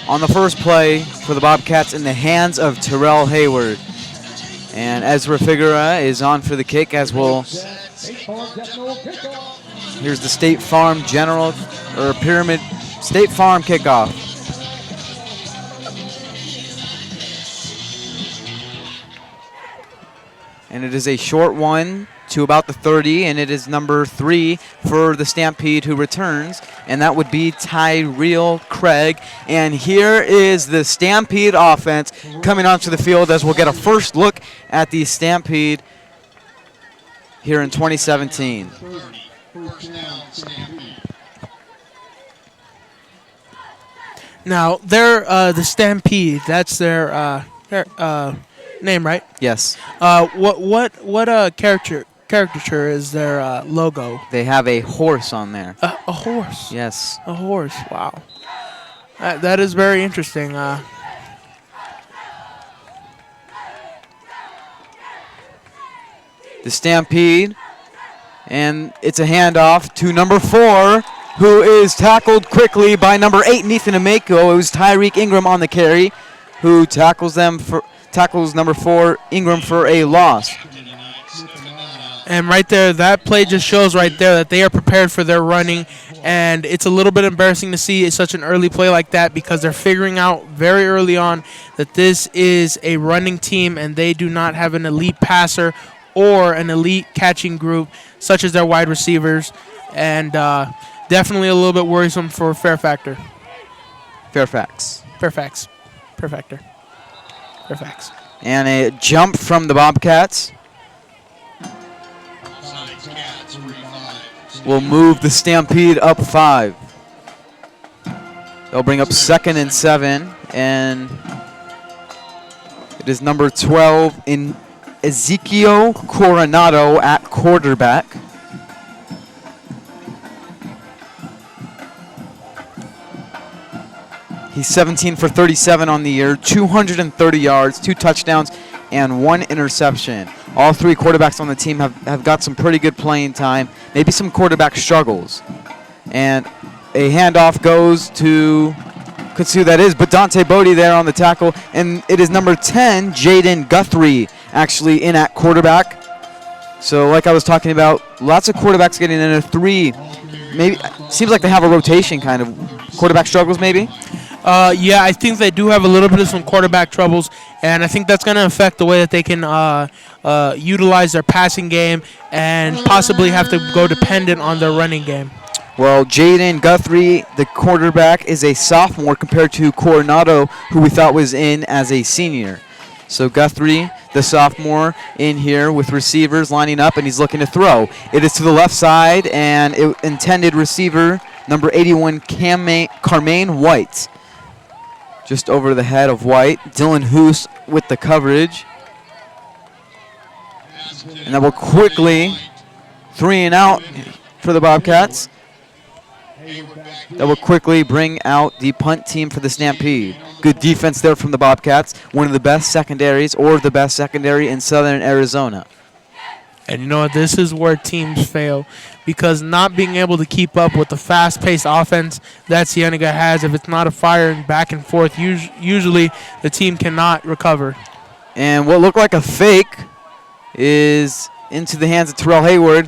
on the first play for the Bobcats in the hands of Terrell Hayward. And Ezra Figueroa is on for the kick as well. Here's the State Farm General, or Pyramid State Farm kickoff. And it is a short one to about the 30, and it is number 3 for the Stampede who returns, and that would be Tyrell Craig. And here is the Stampede offense coming onto the field as we'll get a first look at the Stampede here in 2017. Now, they're the Stampede. That's their name, right? Yes. What caricature is their logo? They have a horse on there. A horse. Yes. A horse. Wow. That is very interesting. The Stampede, and it's a handoff to number 4, who is tackled quickly by number 8, Nathan Ameko. It was Tyreek Ingram on the carry, who tackles number 4, Ingram, for a loss. And right there, that play just shows right there that they are prepared for their running. And it's a little bit embarrassing to see such an early play like that because they're figuring out very early on that this is a running team and they do not have an elite passer or an elite catching group such as their wide receivers. And definitely a little bit worrisome for Fairfax. And a jump from the Bobcats will move the Stampede up 5. They'll bring up 2nd and 7, and it is number 12 in Ezekiel Coronado at quarterback. He's 17 for 37 on the year, 230 yards, 2 touchdowns, and 1 interception. All 3 quarterbacks on the team have got some pretty good playing time, maybe some quarterback struggles. And a handoff goes to, could see who that is, but Dante Bodie there on the tackle. And it is number 10, Jaden Guthrie, actually in at quarterback. So like I was talking about, lots of quarterbacks getting in a 3. Maybe seems like they have a rotation kind of. Quarterback struggles maybe? Yeah, I think they do have a little bit of some quarterback troubles, and I think that's going to affect the way that they can utilize their passing game and possibly have to go dependent on their running game. Well, Jaden Guthrie, the quarterback, is a sophomore compared to Coronado, who we thought was in as a senior. So Guthrie, the sophomore, in here with receivers lining up, and he's looking to throw. It is to the left side, and intended receiver, number 81, Carmaine White. Just over the head of White. Dylan Hoos with the coverage. And that will quickly, 3 and out for the Bobcats. That will quickly bring out the punt team for the Stampede. Good defense there from the Bobcats. One of the best secondaries, or the best secondary in Southern Arizona. And you know what? This is where teams fail, because not being able to keep up with the fast-paced offense that Cienega has, if it's not a firing back and forth, usually the team cannot recover. And what looked like a fake is into the hands of Terrell Hayward.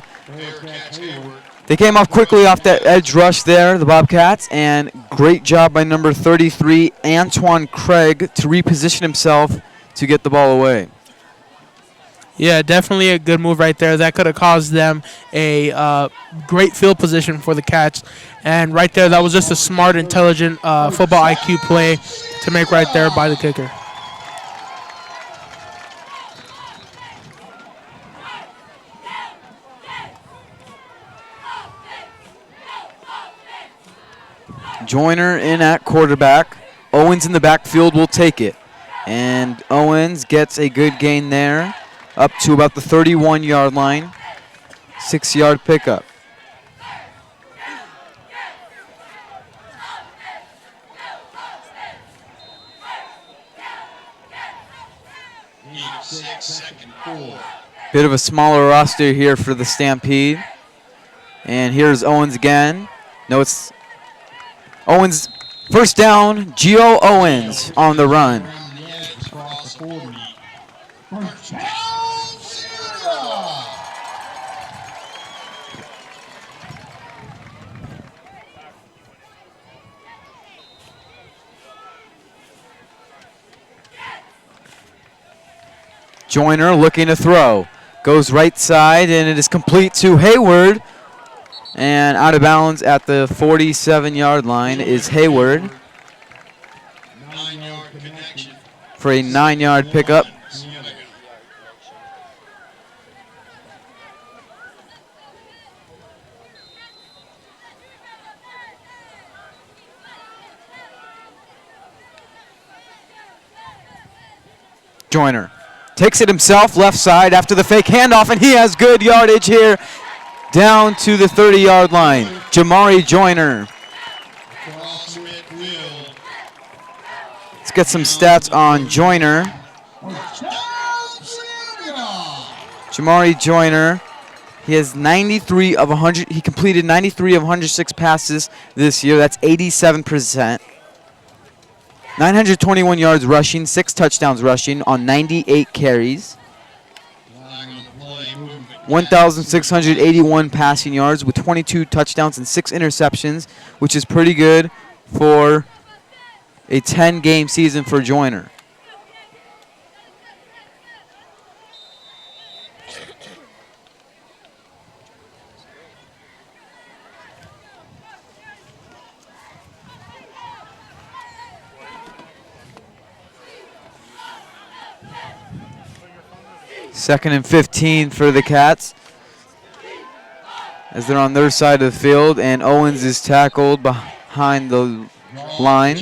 They came off quickly off that edge rush there, the Bobcats, and great job by number 33, Antoine Craig, to reposition himself to get the ball away. Yeah, definitely a good move right there. That could have caused them a great field position for the Cats. And right there, that was just a smart, intelligent football IQ play to make right there by the kicker. Joyner in at quarterback. Owens in the backfield will take it. And Owens gets a good gain there, up to about the 31-yard line. 6-yard pickup. Bit of a smaller roster here for the Stampede. And here's Owens again. No, it's Owens First down, Gio Owens on the run. Joyner looking to throw. Goes right side, and it is complete to Hayward. And out of bounds at the 47-yard line is Hayward for a 9-yard pickup. Joyner takes it himself, left side after the fake handoff, and he has good yardage here down to the 30-yard line. Jamari Joyner. Let's get some stats on Joyner. Jamari Joyner, he has 93 of 100. He completed 93 of 106 passes this year. That's 87%. 921 yards rushing, 6 touchdowns rushing on 98 carries. 1,681 passing yards with 22 touchdowns and 6 interceptions, which is pretty good for a 10-game season for Joyner. Second and 15 for the Cats as they're on their side of the field, and Owens is tackled behind the line.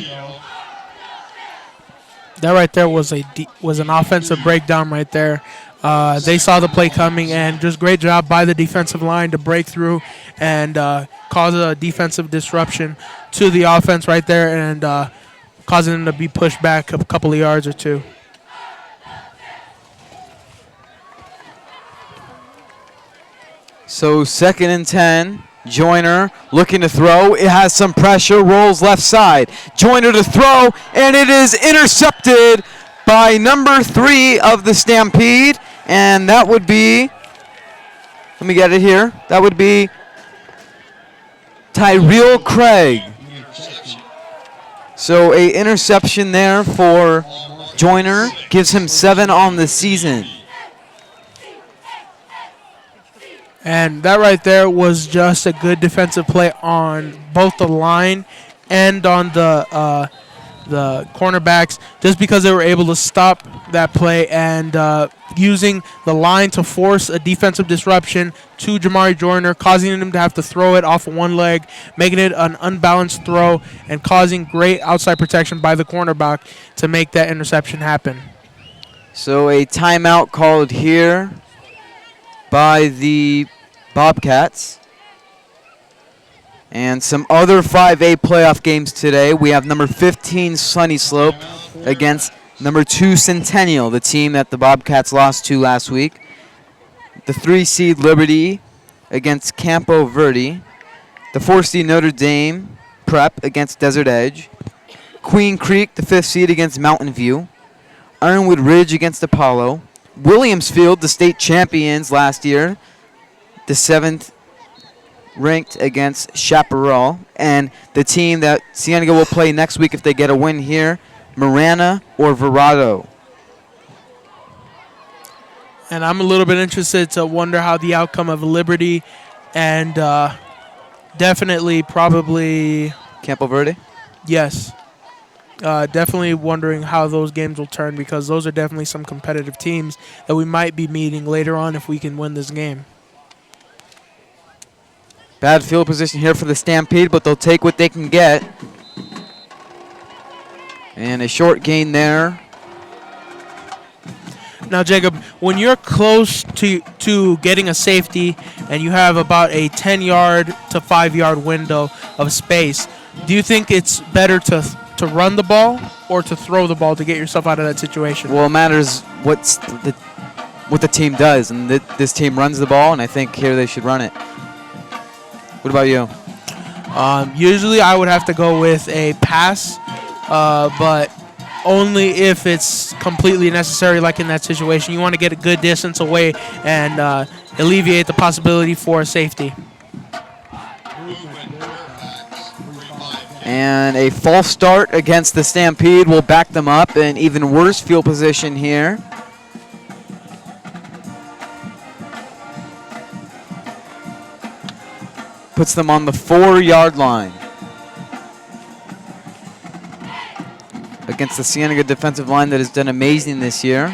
That right there was an offensive breakdown right there. They saw the play coming, and just great job by the defensive line to break through and cause a defensive disruption to the offense right there, and causing them to be pushed back a couple of yards or two. So second and 10, Joyner looking to throw. It has some pressure, rolls left side. Joyner to throw, and it is intercepted by number 3 of the Stampede, and that would be, let me get it here, that would be Tyrell Craig. So a interception there for Joyner, gives him 7 on the season. And that right there was just a good defensive play on both the line and on the cornerbacks, just because they were able to stop that play and using the line to force a defensive disruption to Jamari Joyner, causing him to have to throw it off of one leg, making it an unbalanced throw, and causing great outside protection by the cornerback to make that interception happen. So a timeout called here by the Bobcats. And some other 5A playoff games today. We have number 15 Sunny Slope against number 2 Centennial, the team that the Bobcats lost to last week. The 3 seed Liberty against Campo Verde. The 4 seed Notre Dame Prep against Desert Edge. Queen Creek, the 5th seed, against Mountain View. Ironwood Ridge against Apollo. Williamsfield, the state champions last year, the 7th ranked against Chaparral. And the team that Cienega will play next week if they get a win here, Marana or Verado. And I'm a little bit interested to wonder how the outcome of Liberty and definitely probably Campo Verde? Yes. Definitely wondering how those games will turn, because those are definitely some competitive teams that we might be meeting later on if we can win this game. Bad field position here for the Stampede, but they'll take what they can get. And a short gain there. Now, Jacob, when you're close to getting a safety and you have about a 10-yard to 5-yard window of space, do you think it's better to run the ball or to throw the ball to get yourself out of that situation? Well, it matters what the team does, and this team runs the ball, and I think here they should run it. What about you? Usually I would have to go with a pass, but only if it's completely necessary, like in that situation. You want to get a good distance away and alleviate the possibility for safety. And a false start against the Stampede will back them up in even worse field position here. Puts them on the 4-yard line. Against the Cienega defensive line that has done amazing this year.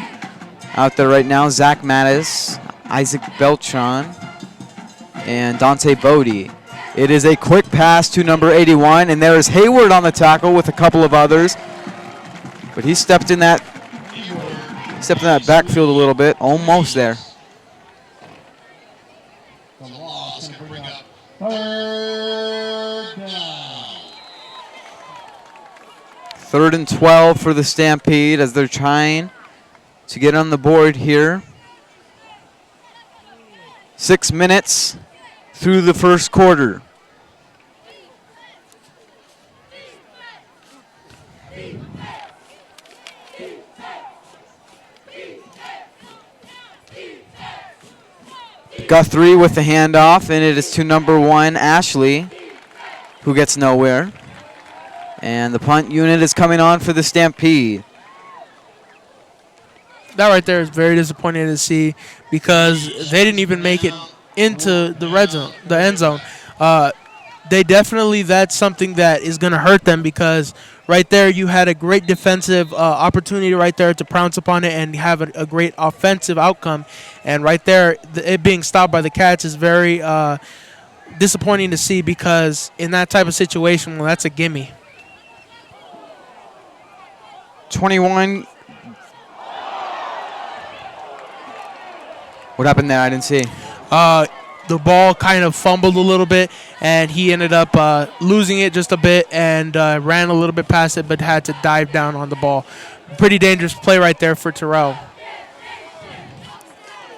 Out there right now, Zach Mattis, Isaac Beltran, and Dante Bodie. It is a quick pass to number 81, and there is Hayward on the tackle with a couple of others. But he stepped in that backfield a little bit, almost there. Third and 12 for the Stampede as they're trying to get on the board here. 6 minutes through the first quarter. Guthrie with the handoff, and it is to number 1, Ashley, who gets nowhere. And the punt unit is coming on for the Stampede. That right there is very disappointing to see because they didn't even make it into the red zone, the end zone. That's something that is going to hurt them because right there you had a great defensive opportunity right there to pounce upon it and have a great offensive outcome. And right there, it being stopped by the Cats is very disappointing to see because in that type of situation, well, that's a gimme. 21. What happened there? I didn't see. The ball kind of fumbled a little bit, and he ended up losing it just a bit and ran a little bit past it, but had to dive down on the ball. Pretty dangerous play right there for Terrell.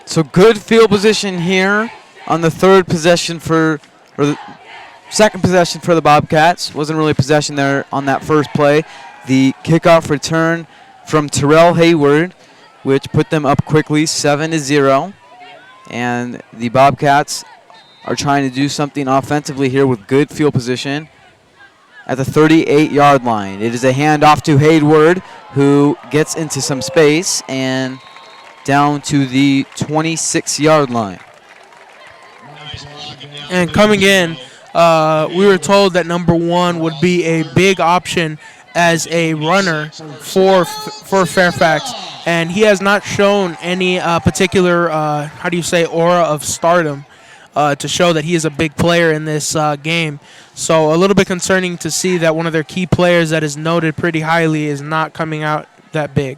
So good field position here on the second possession for the Bobcats. Wasn't really possession there on that first play. The kickoff return from Terrell Hayward, which put them up quickly 7-0. And the Bobcats are trying to do something offensively here with good field position at the 38-yard line. It is a handoff to Hayward, who gets into some space and down to the 26-yard line. And coming in, we were told that number 1 would be a big option as a runner for Fairfax, and he has not shown any particular aura of stardom to show that he is a big player in this game. So a little bit concerning to see that one of their key players that is noted pretty highly is not coming out that big.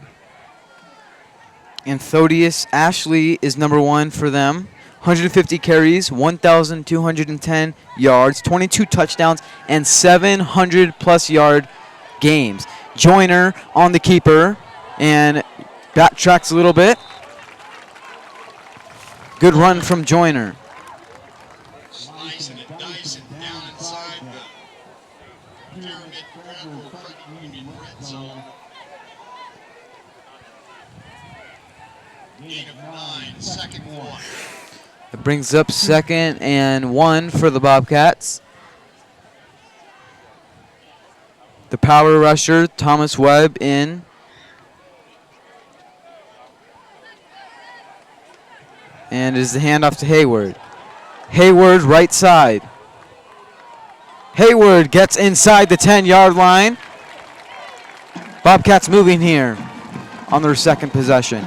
Anthodius Ashley is number 1 for them. 150 carries, 1,210 yards, 22 touchdowns, and 700-plus yard games. Joyner on the keeper and backtracks a little bit. Good run from Joyner. It brings up 2nd and 1 for the Bobcats. The power rusher, Thomas Webb, in. And it is the handoff to Hayward. Hayward, right side. Hayward gets inside the 10-yard line. Bobcats moving here on their second possession.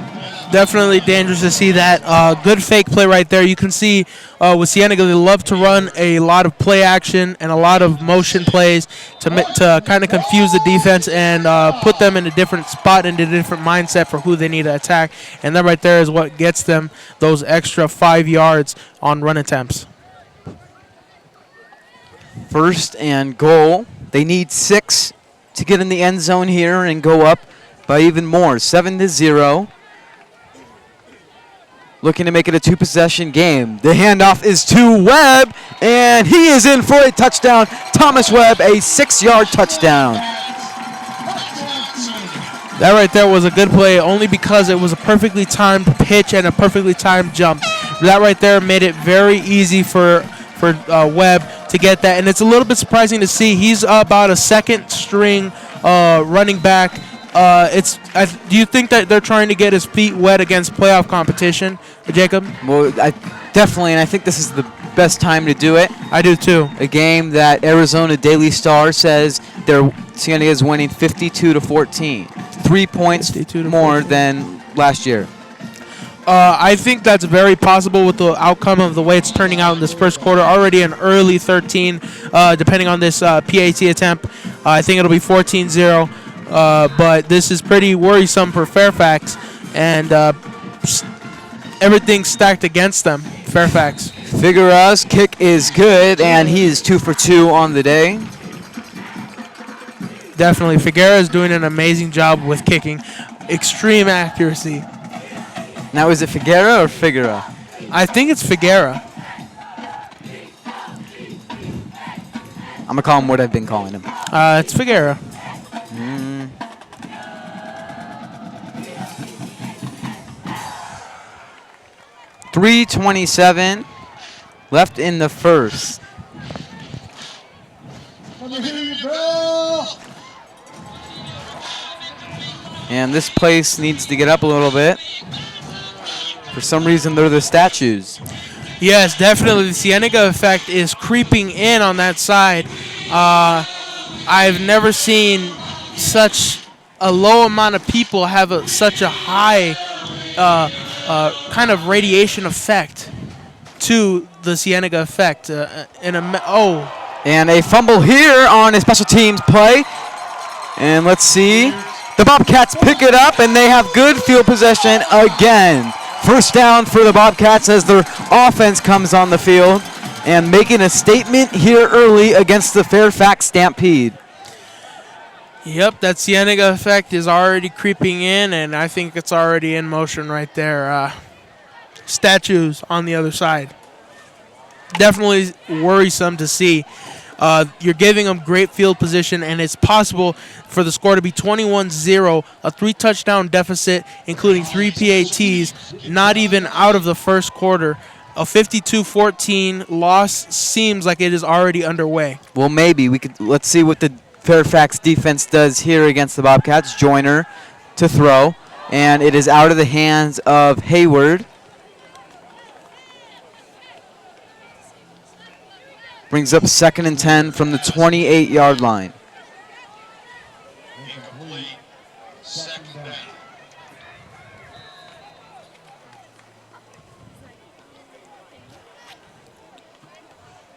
Definitely dangerous to see that. Good fake play right there. You can see with Cienega, they love to run a lot of play action and a lot of motion plays to kind of confuse the defense and put them in a different spot and a different mindset for who they need to attack. And that right there is what gets them those extra 5 yards on run attempts. 1st and goal. They need 6 to get in the end zone here and go up by even more, 7-0. looking to make it a two-possession game. The handoff is to Webb, and he is in for a touchdown. Thomas Webb, a 6-yard touchdown. That right there was a good play only because it was a perfectly timed pitch and a perfectly timed jump. That right there made it very easy for Webb to get that. And it's a little bit surprising to see he's about a second-string running back. Do you think that they're trying to get his feet wet against playoff competition, Jacob? Well, definitely, and I think this is the best time to do it. I do too. A game that Arizona Daily Star says Cienega is winning 52-14. 3 points more than last year. I think that's very possible with the outcome of the way it's turning out in this first quarter. Already an early 13, depending on this PAT attempt. I think it'll be 14-0. But this is pretty worrisome for Fairfax, and everything's stacked against them, Fairfax. Figueroa's kick is good, and he is 2 for 2 on the day. Definitely. Figueroa is doing an amazing job with kicking. Extreme accuracy. Now, is it Figueroa or Figueroa? I think it's Figueroa. I'm going to call him what I've been calling him. It's Figueroa. 3:27 left in the first. And this place needs to get up a little bit. For some reason, they're the statues. Yes, definitely. The Cienega effect is creeping in on that side. I've never seen such a low amount of people have such a high kind of radiation effect to the Cienega effect. And a fumble here on a special teams play. And let's see. The Bobcats pick it up, and they have good field possession again. First down for the Bobcats as their offense comes on the field and making a statement here early against the Fairfax Stampede. Yep, that Cienega effect is already creeping in, and I think it's already in motion right there. Statues on the other side. Definitely worrisome to see. You're giving them great field position, and it's possible for the score to be 21-0, a 3-touchdown deficit, including 3 PATs, not even out of the first quarter. A 52-14 loss seems like it is already underway. Well, maybe. Let's see what the Fairfax defense does here against the Bobcats. Joyner to throw, and it is out of the hands of Hayward. Brings up 2nd and 10 from the 28-yard line.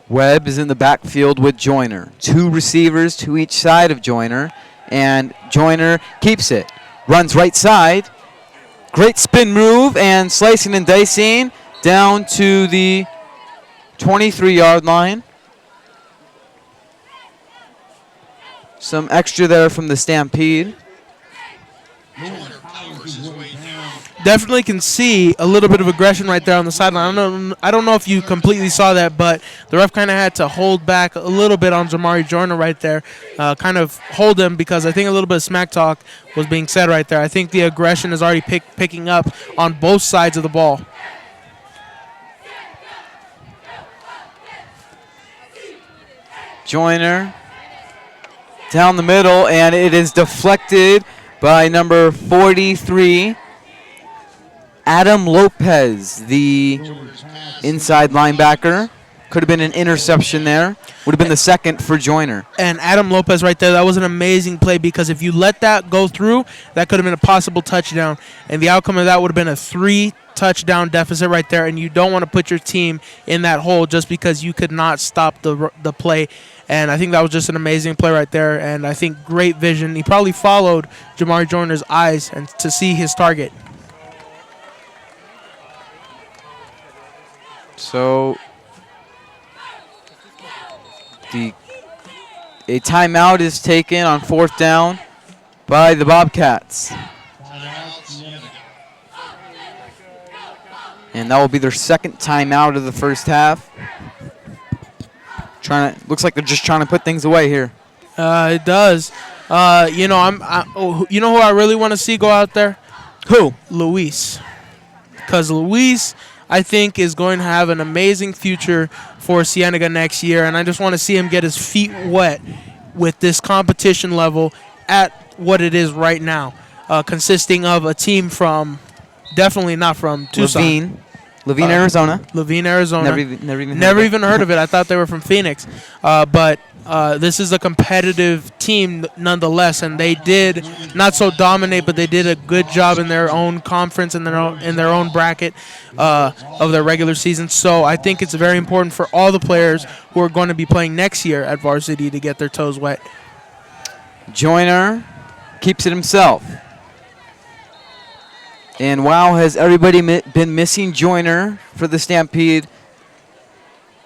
Webb is in the backfield with Joyner. 2 receivers to each side of Joyner, and Joyner keeps it. Runs right side. Great spin move and slicing and dicing down to the 23-yard line. Some extra there from the Stampede. Definitely can see a little bit of aggression right there on the sideline. I don't know if you completely saw that, but the ref kind of had to hold back a little bit on Jamari Joyner right there, kind of hold him because I think a little bit of smack talk was being said right there. I think the aggression is already picking up on both sides of the ball. Joyner down the middle, and it is deflected by number 43, Adam Lopez, the inside linebacker. Could have been an interception there. Would have been the second for Joyner. And Adam Lopez right there, that was an amazing play because if you let that go through, that could have been a possible touchdown. And the outcome of that would have been a 3-touchdown deficit right there, and you don't want to put your team in that hole just because you could not stop the play. And I think that was just an amazing play right there, and I think great vision. He probably followed Jamari Joyner's eyes and to see his target. So a timeout is taken on 4th down by the Bobcats. And that will be their second timeout of the first half. Looks like they're just trying to put things away here. It does. You know who I really want to see go out there? Who? Luis. Because Luis, I think, is going to have an amazing future for Cienega next year, and I just want to see him get his feet wet with this competition level at what it is right now, consisting of a team from, definitely not from Tucson. Laveen, Arizona. Laveen, Arizona. Never even heard of it. I thought they were from Phoenix. But this is a competitive team nonetheless, and they did not so dominate, but they did a good job in their own conference and in their own bracket of their regular season. So I think it's very important for all the players who are going to be playing next year at varsity to get their toes wet. Joyner keeps it himself. And wow, has everybody been missing Joyner for the Stampede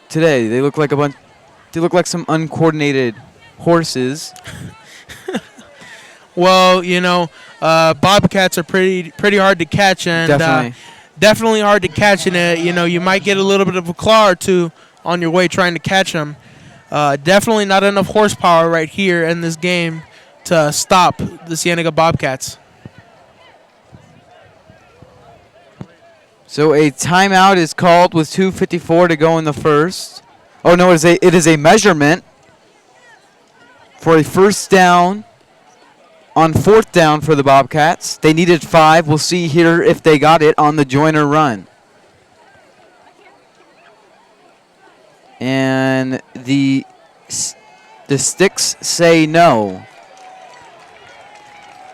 today? They look like some uncoordinated horses. Well, you know, bobcats are pretty hard to catch, and definitely hard to catch. And you know, you might get a little bit of a claw or two on your way trying to catch them. Definitely not enough horsepower right here in this game to stop the Cienega Bobcats. So a timeout is called with 2:54 to go in the first. Oh no, it is a measurement for a first down on fourth down for the Bobcats. They needed 5. We'll see here if they got it on the Joyner run. And the sticks say no.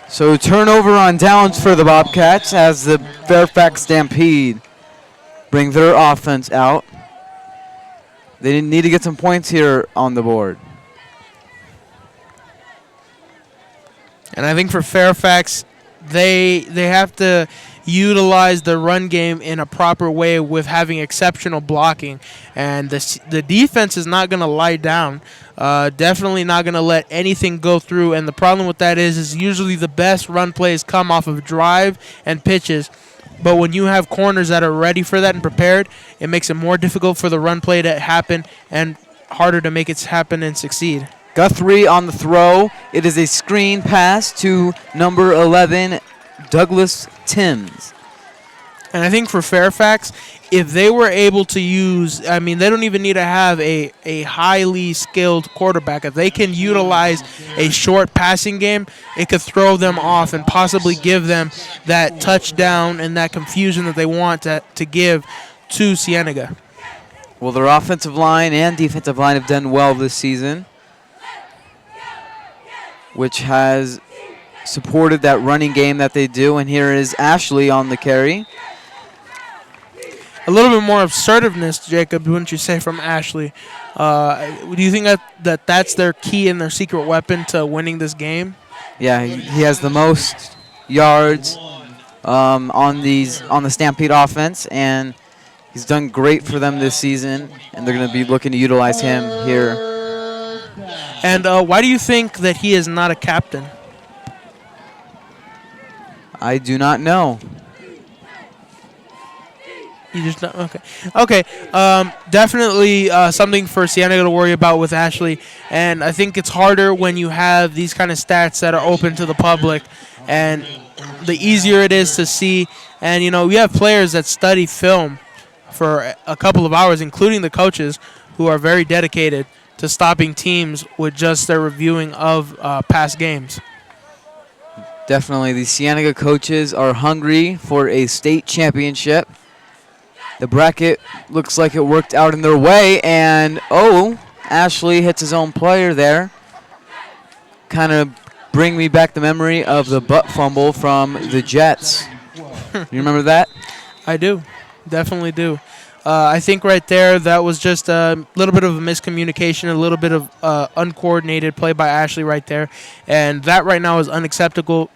So turnover on downs for the Bobcats as the Fairfax Stampede bring their offense out. They need to get some points here on the board. And I think for Fairfax, they have to utilize the run game in a proper way with having exceptional blocking. And the defense is not going to lie down. Definitely not going to let anything go through. And the problem with that is usually the best run plays come off of drive and pitches. But when you have corners that are ready for that and prepared, it makes it more difficult for the run play to happen and harder to make it happen and succeed. Guthrie on the throw. It is a screen pass to number 11, Douglas Timms. And I think for Fairfax, if they were able to use, I mean, they don't even need to have a highly skilled quarterback. If they can utilize a short passing game, it could throw them off and possibly give them that touchdown and that confusion that they want to give to Cienega. Well, their offensive line and defensive line have done well this season, which has supported that running game that they do. And here is Ashley on the carry. A little bit more assertiveness, Jacob, wouldn't you say, from Ashley? Do you think that that's their key and their secret weapon to winning this game? Yeah, he has the most yards on the Stampede offense, and he's done great for them this season, and they're going to be looking to utilize him here. And why do you think that he is not a captain? I do not know. You just don't? Okay. Okay. Definitely something for Cienega to worry about with Ashley. And I think it's harder when you have these kind of stats that are open to the public. And the easier it is to see. And, you know, we have players that study film for a couple of hours, including the coaches, who are very dedicated to stopping teams with just their reviewing of past games. Definitely. The Cienega coaches are hungry for a state championship. The bracket looks like it worked out in their way, and Ashley hits his own player there. Kind of bring me back the memory of the butt fumble from the Jets. You remember that? I do. Definitely do. I think right there that was just a little bit of a miscommunication, a little bit of uncoordinated play by Ashley right there. And that right now is unacceptable,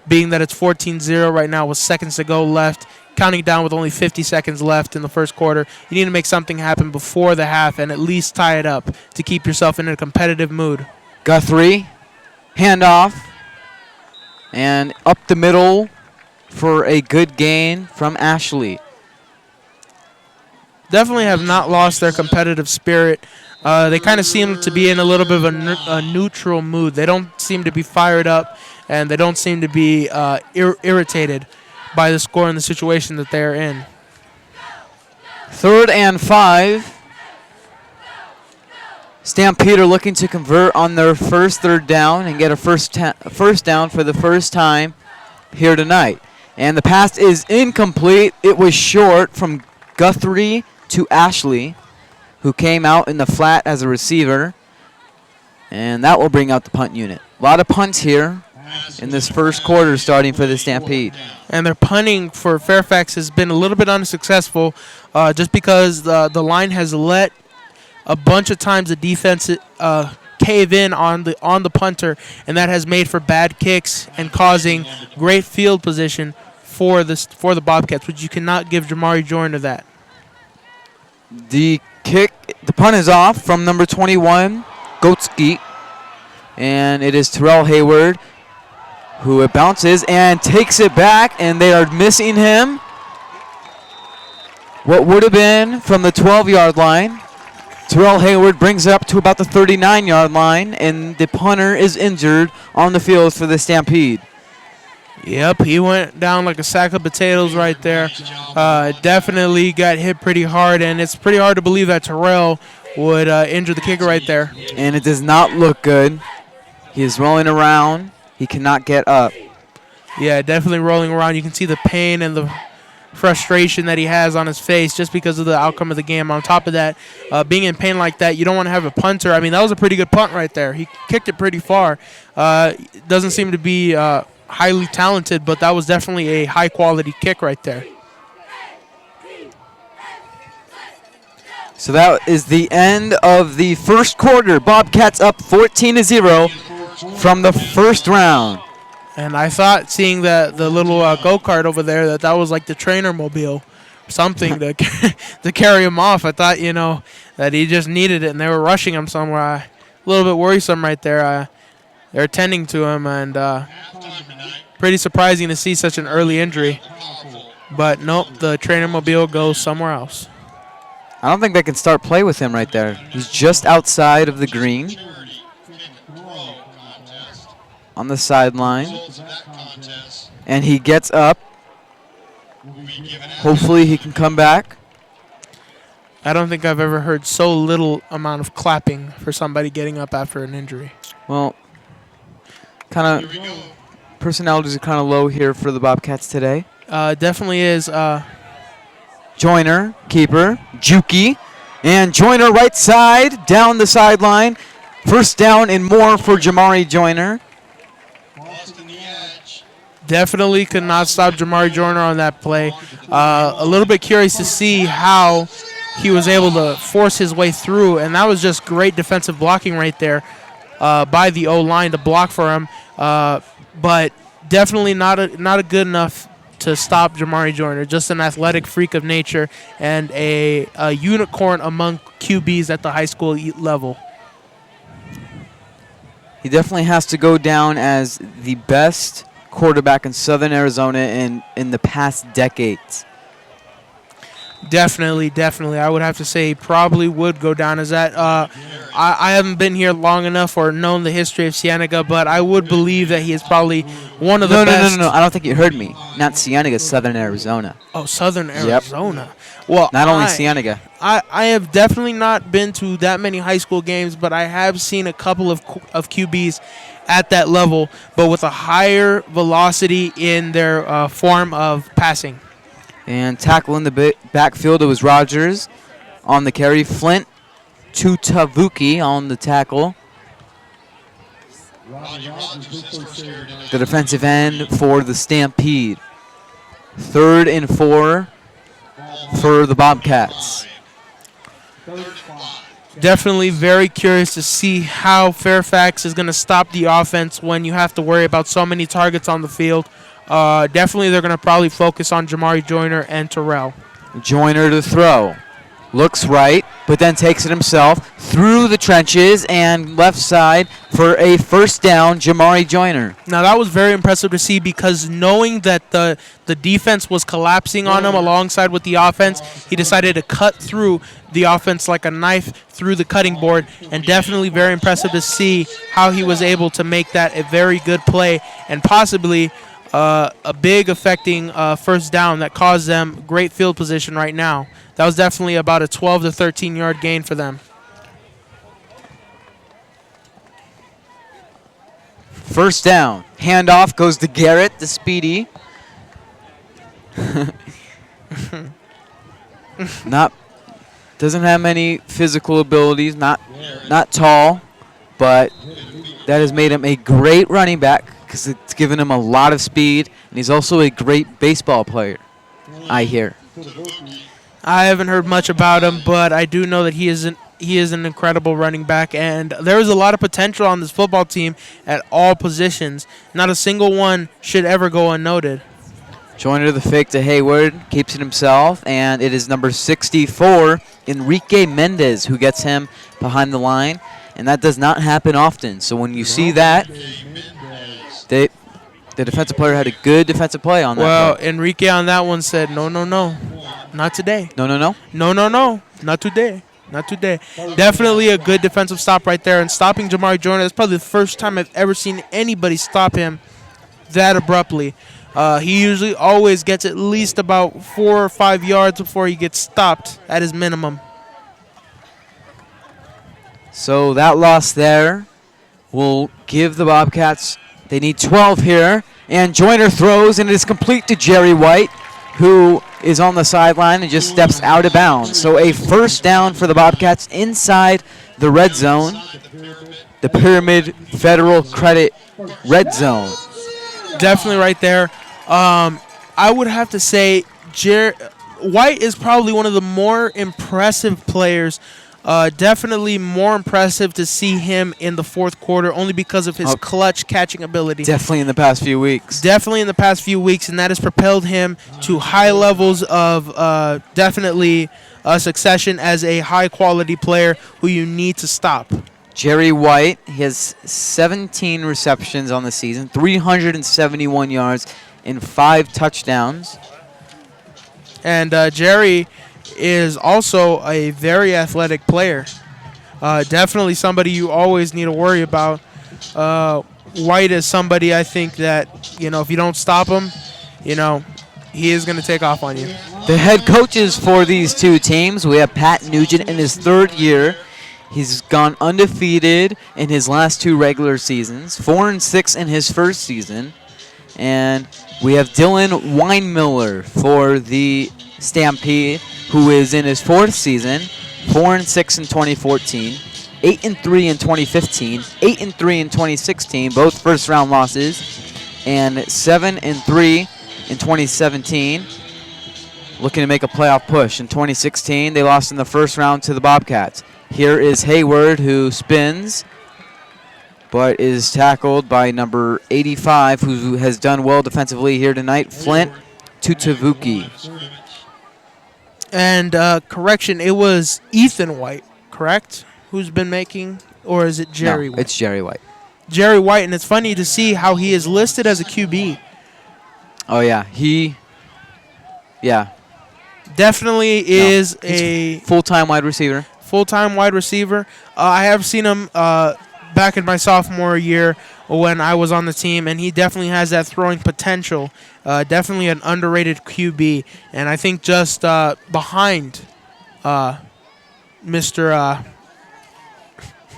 being that it's 14-0 right now with seconds to go left, counting down with only 50 seconds left in the first quarter. You need to make something happen before the half and at least tie it up to keep yourself in a competitive mood. Guthrie, handoff, and up the middle for a good gain from Ashley. definitely have not lost their competitive spirit. They kind of seem to be in a little bit of a neutral mood. They don't seem to be fired up, and they don't seem to be irritated by the score and the situation that they're in. 3rd and 5. Stampede looking to convert on their first 3rd down and get a first down for the first time here tonight. And the pass is incomplete. It was short from Guthrie to Ashley, who came out in the flat as a receiver. And that will bring out the punt unit. A lot of punts here in this first quarter starting for the Stampede. And their punting for Fairfax has been a little bit unsuccessful just because the line has let a bunch of times the defense cave in on the punter, and that has made for bad kicks and causing great field position for the Bobcats, which you cannot give Jamari Joyner that. The punt is off from number 21, Goatskeet, and it is Terrell Hayward who it bounces and takes it back, and they are missing him. What would have been from the 12-yard line. Terrell Hayward brings it up to about the 39-yard line, and the punter is injured on the field for the Stampede. Yep, he went down like a sack of potatoes right there. Definitely got hit pretty hard, and it's pretty hard to believe that Terrell would injure the kicker right there. And it does not look good. He is rolling around. He cannot get up. Yeah, definitely rolling around. You can see the pain and the frustration that he has on his face just because of the outcome of the game. On top of that, being in pain like that, you don't want to have a punter. I mean, that was a pretty good punt right there. He kicked it pretty far. Doesn't seem to be highly talented, but that was definitely a high-quality kick right there. So that is the end of the first quarter. Bobcats up 14-0 from the first round. And I thought, seeing the little go-kart over there, that was like the trainer mobile, something to carry him off. I thought, that he just needed it, and they were rushing him somewhere. A little bit worrisome right there. They're tending to him, and pretty surprising to see such an early injury. But nope, the trainer mobile goes somewhere else. I don't think they can start play with him right there. He's just outside of the green on the sideline. And he gets up. Hopefully he can come back. I don't think I've ever heard so little amount of clapping for somebody getting up after an injury. Well, kind of personalities are kind of low here for the Bobcats today. Definitely is. Joyner, keeper, Juki, and Joyner right side, down the sideline. First down and more for Jamari Joyner. Definitely could not stop Jamari Joyner on that play. A little bit curious to see how he was able to force his way through, and that was just great defensive blocking right there by the O-line to block for him. But definitely not a good enough to stop Jamari Joyner. Just an athletic freak of nature and a unicorn among QBs at the high school level. He definitely has to go down as the best quarterback in Southern Arizona in the past decades. Definitely. I would have to say he probably would go down as that. I haven't been here long enough or known the history of Cienega, but I would believe that he is probably one of the best. No. I don't think you heard me. Not Cienega, Southern Arizona. Oh, Southern Arizona. Yep. Well, not only Cienega. I have definitely not been to that many high school games, but I have seen a couple of QBs at that level, but with a higher velocity in their form of passing. And tackle in the backfield, it was Rogers on the carry. Flint to Tavuki on the tackle. The defensive end for the Stampede. 3rd and 4 for the Bobcats. Definitely very curious to see how Fairfax is going to stop the offense when you have to worry about so many targets on the field. Definitely they're going to probably focus on Jamari Joyner and Terrell. Joyner to throw. looks right, but then takes it himself through the trenches and left side for a first down, Jamari Joyner. Now, that was very impressive to see because knowing that the defense was collapsing on him alongside with the offense, he decided to cut through the offense like a knife through the cutting board, and definitely very impressive to see how he was able to make that a very good play and possibly a big affecting first down that caused them great field position right now. That was definitely about a 12 to 13 yard gain for them. First down. Handoff goes to Garrett, the speedy. Doesn't have many physical abilities, not tall, but that has made him a great running back because it's given him a lot of speed, and he's also a great baseball player, I hear. I haven't heard much about him, but I do know that he is an incredible running back, and there is a lot of potential on this football team at all positions. Not a single one should ever go unnoted. Joyner the fake to Hayward, keeps it himself, and it is number 64, Enrique Mendez, who gets him behind the line, and that does not happen often. So when you see that, the defensive player had a good defensive play on that. Well, play. Enrique on that one said, no, not today. No. No, not today. Not today. Definitely a good defensive stop right there. And stopping Jamari Joyner, that's probably the first time I've ever seen anybody stop him that abruptly. He usually always gets at least about 4 or 5 yards before he gets stopped at his minimum. So that loss there will give the Bobcats, they need 12 here. And Joyner throws, and it is complete to Jerry White, who is on the sideline and just steps out of bounds. So a first down for the Bobcats inside the red zone, the Pyramid Federal Credit red zone. Definitely right there. I would have to say White is probably one of the more impressive players. Definitely more impressive to see him in the fourth quarter only because of his clutch catching ability. Definitely in the past few weeks. And that has propelled him to high levels of definitely succession as a high-quality player who you need to stop. Jerry White, he has 17 receptions on the season, 371 yards, and 5 touchdowns. And Jerry is also a very athletic player. Definitely somebody you always need to worry about. White is somebody I think that, if you don't stop him, he is going to take off on you. The head coaches for these two teams, we have Pat Nugent in his 3rd year. He's gone undefeated in his last 2 regular seasons, 4-6 in his first season. And we have Dylan Weinmiller for the Stampede, who is in his 4th season, 4-6 in 2014, 8-3 in 2015, 8-3 in 2016, both first-round losses, and 7-3 in 2017. Looking to make a playoff push. In 2016, they lost in the first round to the Bobcats. Here is Hayward, who spins, but is tackled by number 85, who has done well defensively here tonight, Flint Tutavuki. And correction, it was Ethan White, correct? Who's been making, or is it Jerry White? It's Jerry White. Jerry White, and it's funny to see how he is listed as a QB. Oh, yeah. Definitely is a full-time wide receiver. I have seen him back in my sophomore year when I was on the team, and he definitely has that throwing potential. Definitely an underrated QB, and I think just behind Mr.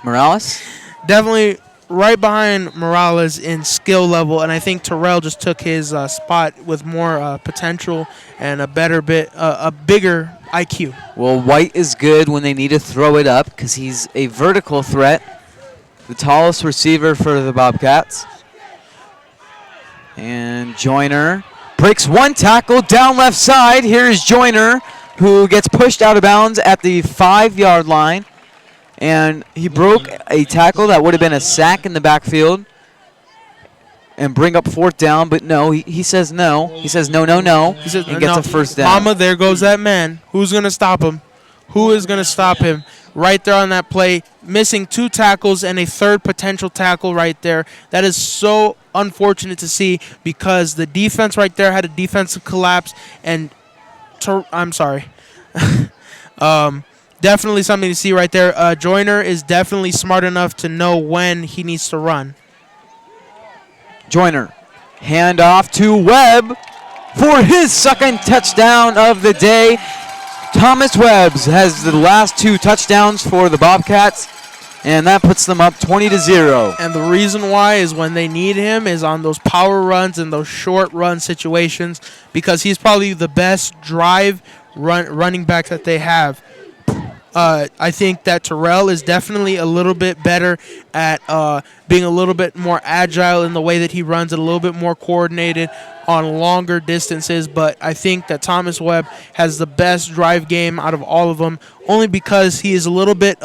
Morales? Definitely right behind Morales in skill level, and I think Terrell just took his spot with more potential and a bigger IQ. Well, White is good when they need to throw it up because he's a vertical threat, the tallest receiver for the Bobcats. And Joyner breaks one tackle down left side. Here's Joyner, who gets pushed out of bounds at the 5-yard line. And he broke a tackle that would have been a sack in the backfield and bring up 4th down, but no, he says no. He says no. He says, and gets a first down. Mama, there goes that man. Who's going to stop him? Who is going to stop him? Right there on that play, missing 2 tackles and a third potential tackle right there. That is so unfortunate to see because the defense right there had a defensive collapse. And I'm sorry. Definitely something to see right there. Joyner is definitely smart enough to know when he needs to run. Joyner, hand off to Webb for his second touchdown of the day. Thomas Webbs has the last 2 touchdowns for the Bobcats, and that puts them up 20-0. And the reason why is when they need him is on those power runs and those short run situations because he's probably the best running back that they have. I think that Terrell is definitely a little bit better at being a little bit more agile in the way that he runs, and a little bit more coordinated on longer distances. But I think that Thomas Webb has the best drive game out of all of them, only because he is a little bit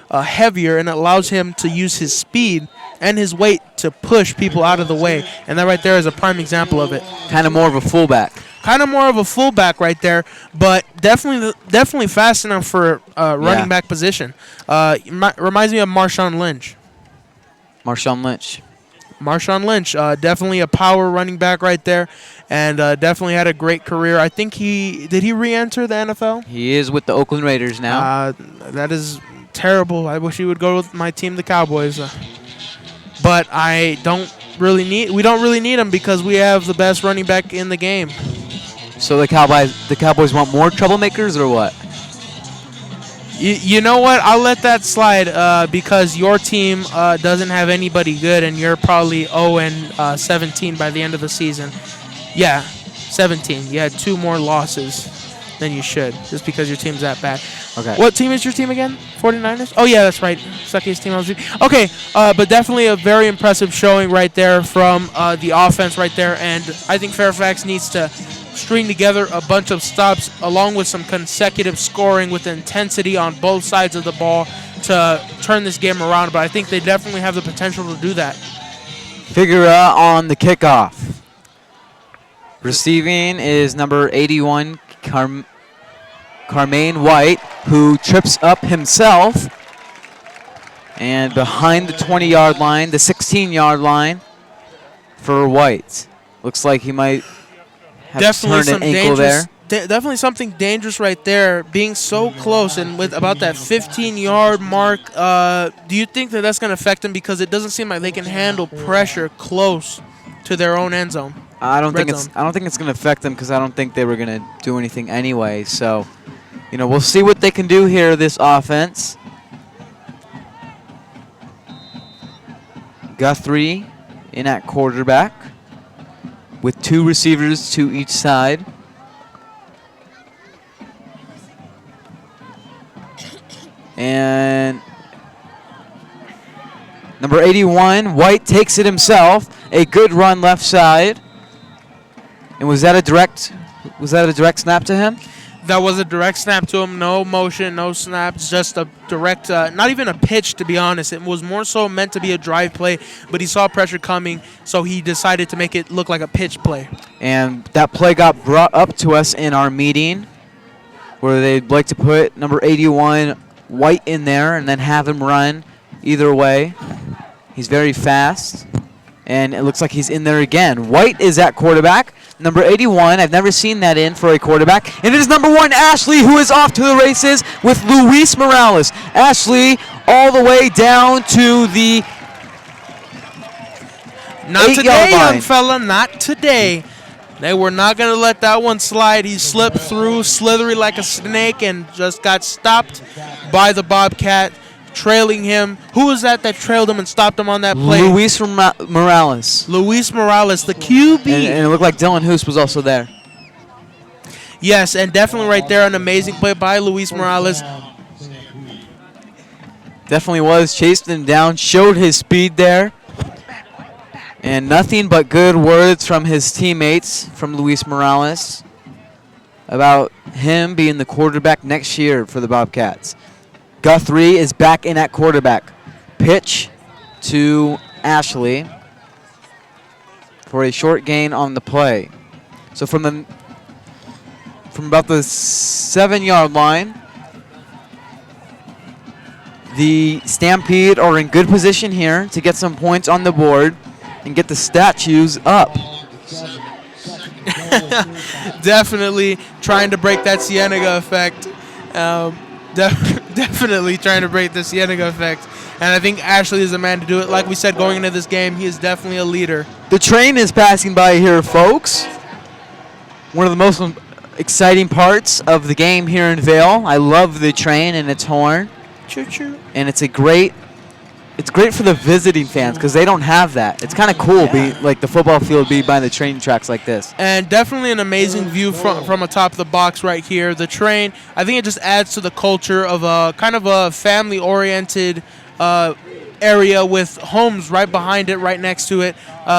heavier and it allows him to use his speed and his weight to push people out of the way. And that right there is a prime example of it. Kind of more of a fullback. Kind of more of a fullback right there, but definitely fast enough for running back position. Reminds me of Marshawn Lynch. Marshawn Lynch, definitely a power running back right there, and definitely had a great career. I think did he re-enter the NFL? He is with the Oakland Raiders now. That is terrible. I wish he would go with my team, the Cowboys. But we don't really need him because we have the best running back in the game. So the Cowboys want more troublemakers or what? You know what? I'll let that slide because your team doesn't have anybody good, and you're probably 0-17 by the end of the season. Yeah, 17. You had 2 more losses than you should just because your team's that bad. Okay. What team is your team again? 49ers? Oh, yeah, that's right. Suckiest team on the team. Okay, but definitely a very impressive showing right there from the offense right there, and I think Fairfax needs to string together a bunch of stops along with some consecutive scoring with intensity on both sides of the ball to turn this game around, but I think they definitely have the potential to do that. Figueroa on the kickoff. Receiving is number 81, Carmaine White, who trips up himself. And behind the 20-yard line, the 16-yard line for White. Looks like he might have turned an ankle there. Definitely something dangerous right there, being so close and with about that 15-yard mark. Do you think that that's going to affect them? Because it doesn't seem like they can handle pressure close to their own end zone. I don't think it's going to affect them because I don't think they were going to do anything anyway. So, we'll see what they can do here, this offense. Guthrie in at quarterback with 2 receivers to each side. And number 81, White takes it himself. A good run left side. And was that a direct snap to him? That was a direct snap to him. No motion, no snaps, just a direct, not even a pitch, to be honest. It was more so meant to be a drive play, but he saw pressure coming, so he decided to make it look like a pitch play. And that play got brought up to us in our meeting where they'd like to put number 81 White in there and then have him run either way. He's very fast, and it looks like he's in there again. White is at quarterback. Number 81, I've never seen that in for a quarterback. And it is number 1, Ashley, who is off to the races with Luis Morales. Ashley all the way down to the Not today, young fella, not today. They were not going to let that one slide. He slipped through, slithery like a snake, and just got stopped by the Bobcat, trailing him. Who was that trailed him and stopped him on that play? Luis Morales. Luis Morales, the QB. And it looked like Dylan Hoos was also there. Yes, and definitely right there, an amazing play by Luis Morales. Definitely was. Chased him down, showed his speed there. And nothing but good words from his teammates, from Luis Morales, about him being the quarterback next year for the Bobcats. Guthrie is back in at quarterback. Pitch to Ashley for a short gain on the play. So from about the 7-yard line, The Stampede are in good position here to get some points on the board and get the statues up. Definitely trying to break that Cienega effect. Definitely trying to break the Cienega effect. And I think Ashley is the man to do it. Like we said, going into this game, he is definitely a leader. The train is passing by here, folks. One of the most exciting parts of the game here in Vail. I love the train and its horn. Choo-choo. And it's great for the visiting fans because they don't have that. It's kind of cool, like the football field be by the train tracks like this. And definitely an amazing view from atop the box right here. The train, I think it just adds to the culture of a kind of a family-oriented area with homes right behind it, right next to it,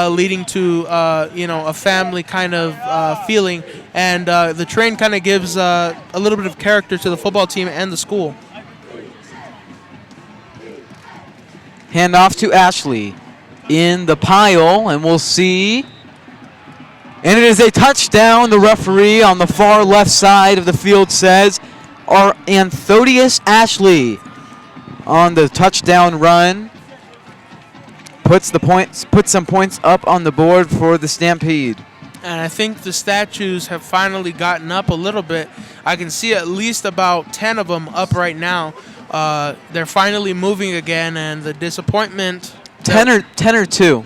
leading to a family kind of feeling. And the train kind of gives a little bit of character to the football team and the school. Hand off to Ashley in the pile, and we'll see. And it is a touchdown. The referee on the far left side of the field says, our Anthodius Ashley on the touchdown run puts some points up on the board for the Stampede. And I think the statues have finally gotten up a little bit. I can see at least about 10 of them up right now. They're finally moving again, and the disappointment. 10 or 2.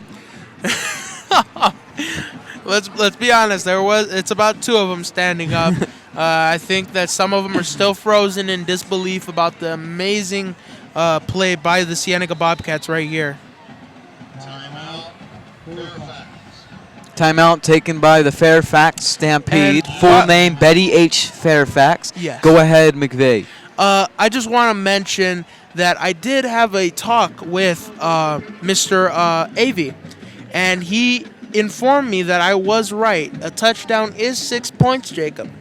Let's be honest. It's about 2 of them standing up. I think that some of them are still frozen in disbelief about the amazing play by the Cienega Bobcats right here. Timeout taken by the Fairfax Stampede. And, full name Betty H. Fairfax. Yes. Go ahead, McVeigh. I just want to mention that I did have a talk with Mr. Avey, and he informed me that I was right. A touchdown is 6 points, Jacob.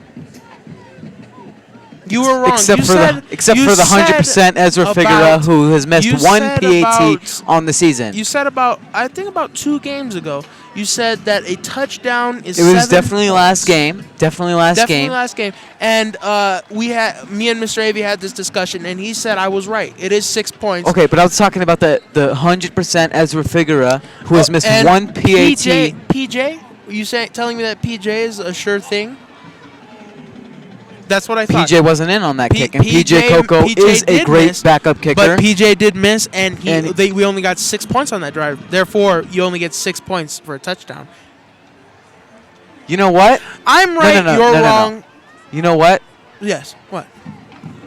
You were wrong. Except for the 100% Ezra Figueroa, who has missed one PAT on the season. You said about 2 games ago, you said that a touchdown is 7. It was definitely last game. Definitely last game. And me and Mr. Avey had this discussion, and he said I was right. It is 6 points. Okay, but I was talking about the 100% Ezra Figueroa, who has missed one PAT. PJ? You telling me that PJ is a sure thing? That's what I thought. PJ wasn't in on that kick, and PJ Coco is a great backup kicker. But PJ did miss, and we only got 6 points on that drive. Therefore, you only get 6 points for a touchdown. You know what? I'm right, you're wrong. You know what? Yes, what?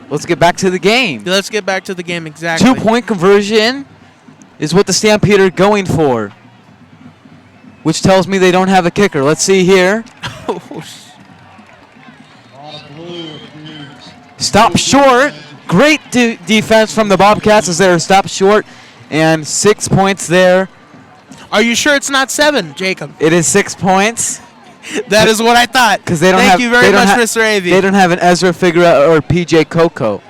Let's get back to the game. Let's get back to the game, exactly. 2-point conversion is what the Stampede are going for, which tells me they don't have a kicker. Let's see here. Stop short. Great defense from the Bobcats as they're stopped short. And 6 points there. Are you sure it's not 7, Jacob? It is 6 points. That is what I thought. Thank you very much, Mr. Avey. They don't have an Ezra Figueroa or PJ Coco.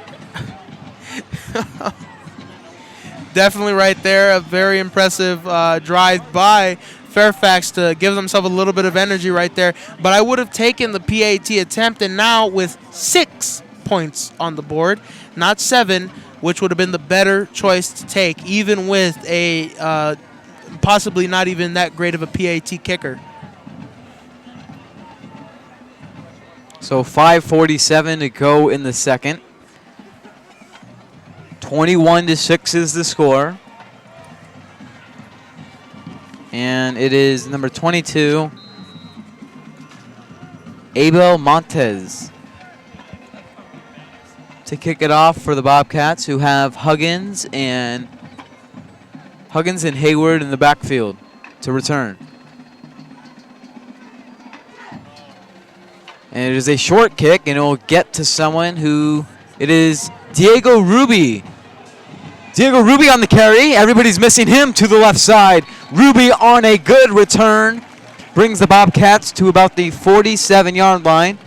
Definitely right there. A very impressive drive by Fairfax to give themselves a little bit of energy right there. But I would have taken the PAT attempt, and now with 6 points on the board, not 7, which would have been the better choice to take, even with a possibly not even that great of a PAT kicker. So 5:47 to go in the second. 21-6 is the score. And it is number 22, Abel Montes, to kick it off for the Bobcats, who have Huggins and Hayward in the backfield to return. And it is a short kick, and it will get to someone who it is Diego Ruby. Diego Ruby on the carry. Everybody's missing him to the left side. Ruby on a good return brings the Bobcats to about the 47-yard line.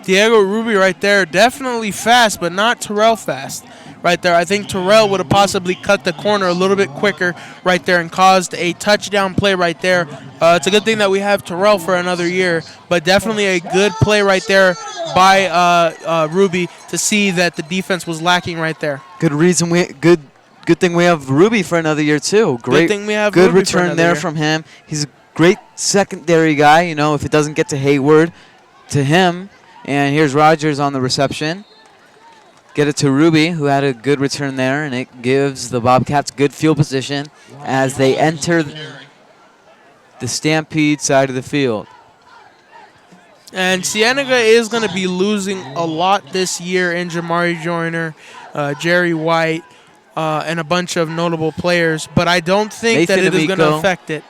Diego Ruby right there, definitely fast, but not Terrell fast. right there. I think Terrell would have possibly cut the corner a little bit quicker right there and caused a touchdown play right there. It's a good thing that we have Terrell for another year, but definitely a good play right there by Ruby to see that the defense was lacking right there. Good reason good thing we have Ruby for another year too. Great, good thing we have good Ruby return there from him. He's a great secondary guy. You know, if it doesn't get to Hayward, to him. And here's Rogers on the reception. Get it to Ruby, who had a good return there, and it gives the Bobcats good field position as they enter the Stampede side of the field. And Cienega is going to be losing a lot this year in Jamari Joyner, Jerry White, and a bunch of notable players, but I don't think Nathan that it is going to affect it.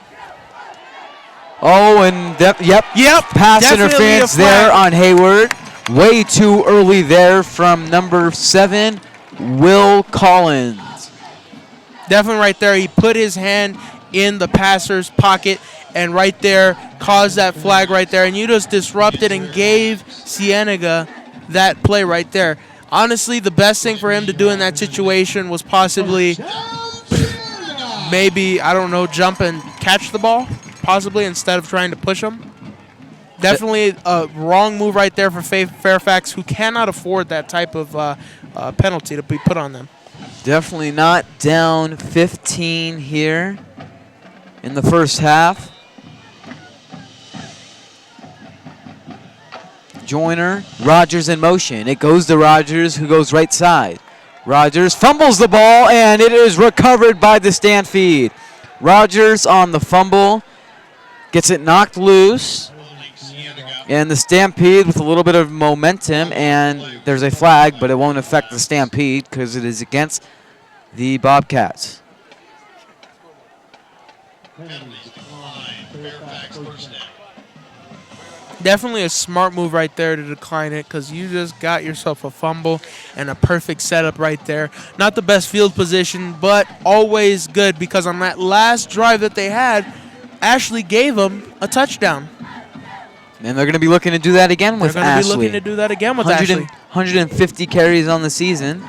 Oh, and yep, pass interference there on Hayward. Way too early there from number 7, Will Collins. Definitely right there. He put his hand in the passer's pocket and right there caused that flag right there. And you just disrupted and gave Cienega that play right there. Honestly, the best thing for him to do in that situation was possibly maybe, I don't know, jump and catch the ball, possibly, instead of trying to push him. Definitely a wrong move right there for Fairfax, who cannot afford that type of penalty to be put on them. Definitely not down 15 here in the first half. Joyner, Rogers in motion. It goes to Rogers, who goes right side. Rogers fumbles the ball, and it is recovered by the Stampede. Rogers on the fumble, gets it knocked loose. And the Stampede with a little bit of momentum, and there's a flag, but it won't affect the Stampede because it is against the Bobcats. Definitely a smart move right there to decline it because you just got yourself a fumble and a perfect setup right there. Not the best field position, but always good because on that last drive that they had, Ashley gave them a touchdown. And they're going to be looking to do that again with Ashley. They're going to be looking to do that again with Ashley. 150 carries on the season.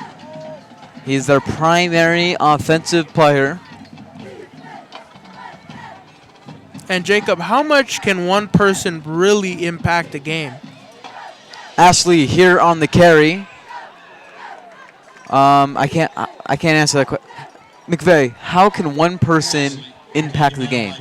He's their primary offensive player. And Jacob, how much can one person really impact a game? Ashley here on the carry. I can't answer that question. McVeigh, how can one person impact the game?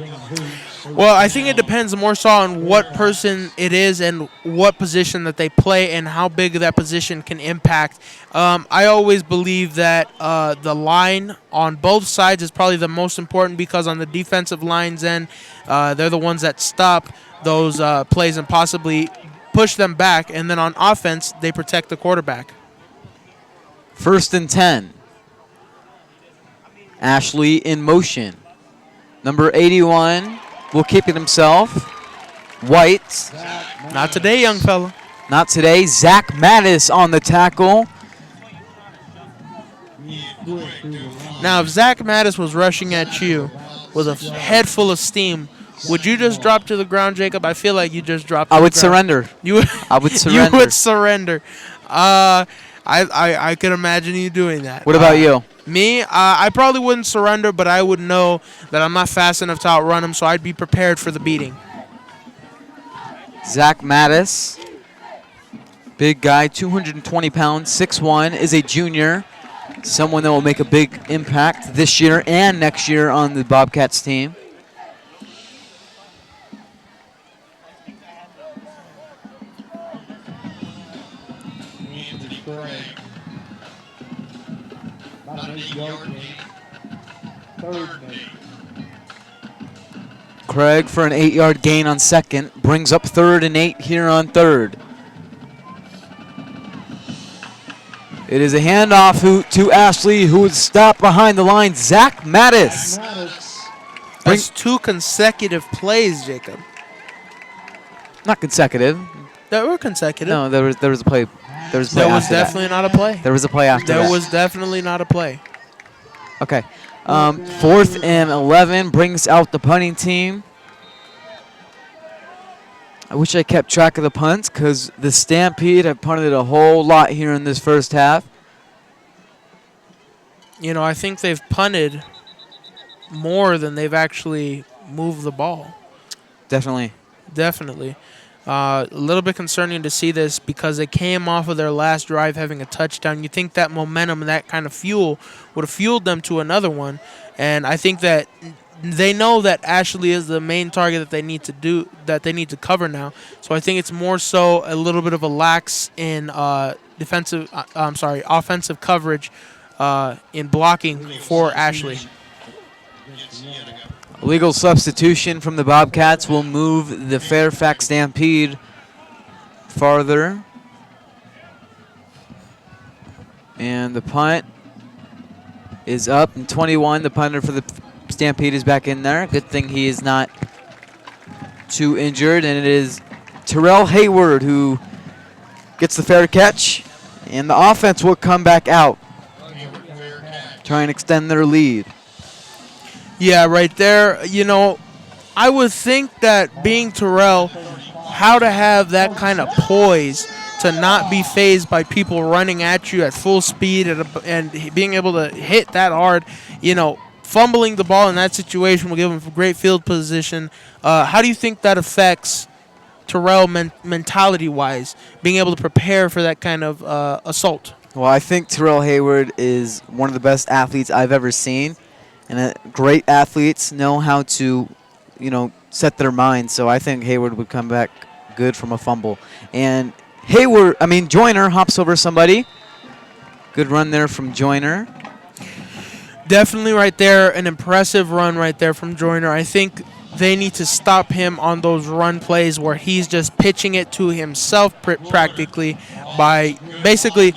Well, I think it depends more so on what person it is and what position that they play and how big that position can impact. I always believe that the line on both sides is probably the most important because on the defensive line's end, they're the ones that stop those plays and possibly push them back. And then on offense, they protect the quarterback. 1st and 10. Ashley in motion. Number 81 will keep it himself. White. Not today, young fella. Not today. Zach Mattis on the tackle. Now, if Zach Mattis was rushing at you with a head full of steam, would you just drop to the ground, Jacob? I feel like you just dropped to the ground. Surrender. I would surrender. You would surrender. I could imagine you doing that. What about you? Me, I probably wouldn't surrender, but I would know that I'm not fast enough to outrun him, so I'd be prepared for the beating. Zach Mattis, big guy, 220 pounds, 6'1", is a junior. Someone that will make a big impact this year and next year on the Bobcats team. Craig for an 8-yard gain on second. Brings up 3rd and 8 here on 3rd. It is a handoff to Ashley, who would stop behind the line. Zach Mattis. That's 2 consecutive plays, Jacob. Not consecutive. They were consecutive. No, there was a play. There was definitely not a play. There was a play after that. There was definitely not a play. Okay. 4th and 11 brings out the punting team. I wish I kept track of the punts because the Stampede have punted a whole lot here in this first half. I think they've punted more than they've actually moved the ball. Definitely. Definitely. A little bit concerning to see this because they came off of their last drive having a touchdown. You think that momentum and that kind of fuel would have fueled them to another one. And I think that they know that Ashley is the main target that they need to cover now. So I think it's more so a little bit of a lax in offensive coverage in blocking for Ashley. Legal substitution from the Bobcats will move the Fairfax Stampede farther. And the punt is up. And 21, the punter for the Stampede is back in there. Good thing he is not too injured. And it is Terrell Hayward who gets the fair catch. And the offense will come back out. Try and extend their lead. Yeah, right there. I would think that being Terrell, how to have that kind of poise to not be phased by people running at you at full speed and being able to hit that hard, fumbling the ball in that situation will give him great field position. How do you think that affects Terrell mentality-wise, being able to prepare for that kind of assault? Well, I think Terrell Hayward is one of the best athletes I've ever seen. And great athletes know how to, set their mind. So I think Hayward would come back good from a fumble. And Joyner hops over somebody. Good run there from Joyner. Definitely right there, an impressive run right there from Joyner. I think they need to stop him on those run plays where he's just pitching it to himself practically by basically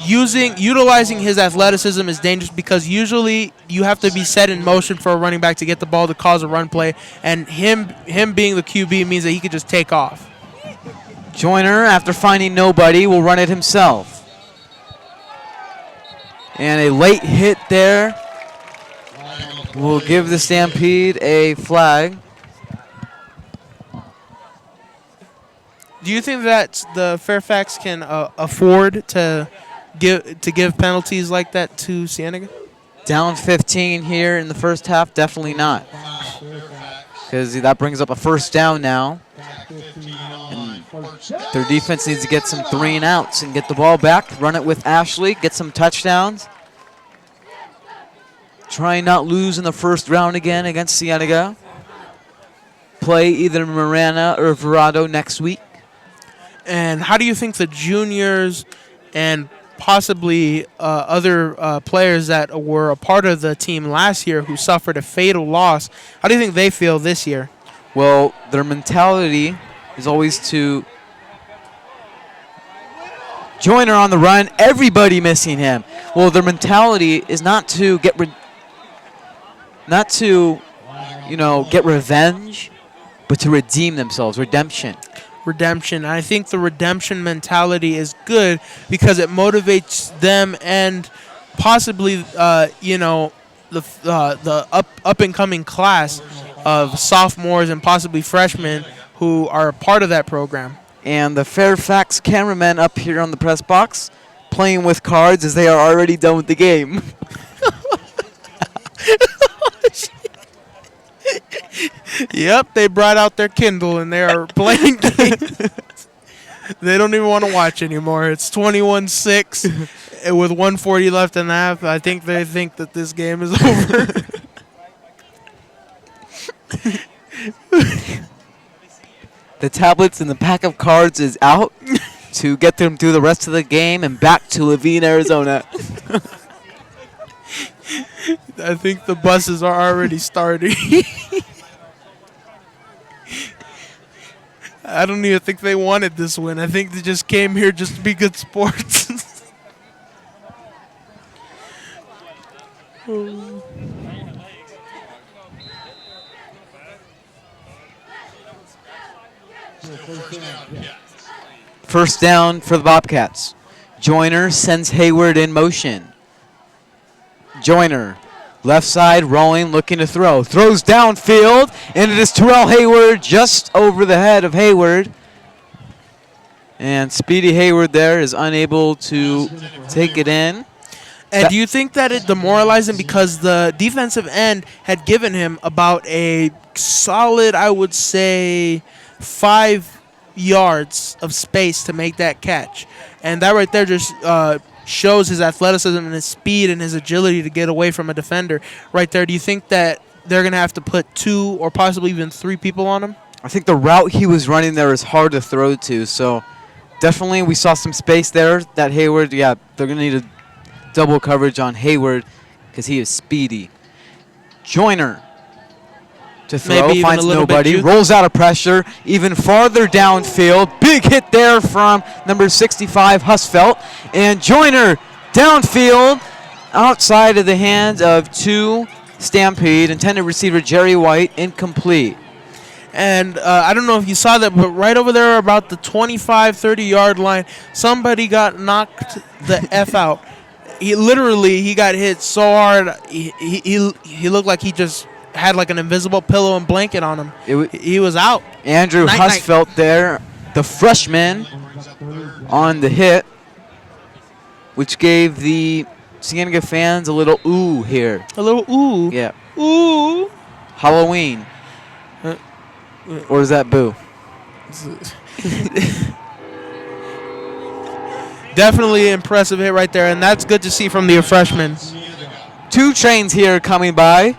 utilizing his athleticism is dangerous because usually you have to be set in motion for a running back to get the ball to cause a run play, and him being the QB means that he could just take off. Joyner, after finding nobody, will run it himself. And a late hit there will give the Stampede a flag. Do you think that the Fairfax can afford to give penalties like that to Cienega? Down 15 here in the first half, definitely not. Because that brings up a first down now. And their defense needs to get some 3 and outs and get the ball back, run it with Ashley, get some touchdowns. Try and not lose in the first round again against Cienega. Play either Marana or Verado next week. And how do you think the juniors and possibly other players that were a part of the team last year who suffered a fatal loss, how do you think they feel this year? Well, their mentality is always to Joyner on the run, everybody missing him. Well, their mentality is not to get get revenge, but to redeem themselves, redemption. I think the redemption mentality is good because it motivates them and possibly, the up and coming class of sophomores and possibly freshmen who are a part of that program. And the Fairfax cameramen up here on the press box playing with cards as they are already done with the game. Yep, they brought out their Kindle and they are playing games. They don't even want to watch anymore. It's 21-6 with 1:40 left in the half. I think they think that this game is over. The tablets and the pack of cards is out to get them through the rest of the game and back to Levine, Arizona. I think the buses are already starting. I don't even think they wanted this win. I think they just came here just to be good sports. First down for the Bobcats. Joyner sends Hayward in motion. Joyner, left side, rolling, looking to throw. Throws downfield, and it is Terrell Hayward just over the head of Hayward. And Speedy Hayward there is unable to take it in. And do you think that it demoralized him because the defensive end had given him about a solid, I would say, 5 yards of space to make that catch? And that right there just shows his athleticism and his speed and his agility to get away from a defender right there. Do you think that they're going to have to put 2 or possibly even 3 people on him? I think the route he was running there is hard to throw to, so definitely we saw some space there. That Hayward, yeah, they're going to need a double coverage on Hayward because he is speedy. Joyner to throw, Maybe finds nobody, rolls out of pressure, even farther downfield. Big hit there from number 65, Husfeld. And Joyner downfield, outside of the hands of 2 Stampede. Intended receiver Jerry White, incomplete. And I don't know if you saw that, but right over there about the 25, 30-yard line, somebody got knocked the F out. He got hit so hard, he looked like he just had like an invisible pillow and blanket on him. He was out. Andrew Husfeld there, the freshman, on the hit, which gave the Cienega fans a little ooh here. A little ooh? Yeah. Ooh. Halloween. Or is that boo? Definitely impressive hit right there, and that's good to see from the freshman. 2 trains here coming by.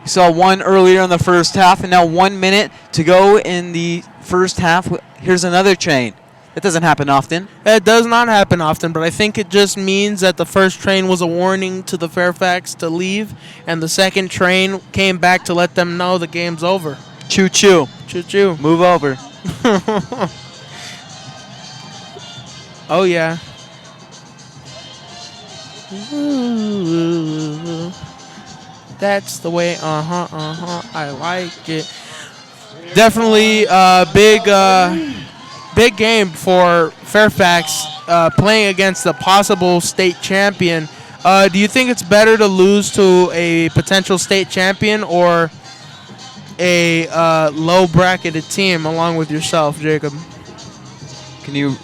You saw one earlier in the first half, and now 1 minute to go in the first half. Here's another train. That doesn't happen often. It does not happen often, but I think it just means that the first train was a warning to the Fairfax to leave, and the second train came back to let them know the game's over. Choo-choo. Choo-choo. Move over. Oh, yeah. That's the way, I like it. Definitely big game for Fairfax playing against the possible state champion. Do you think it's better to lose to a potential state champion or a low-bracketed team along with yourself, Jacob? Can you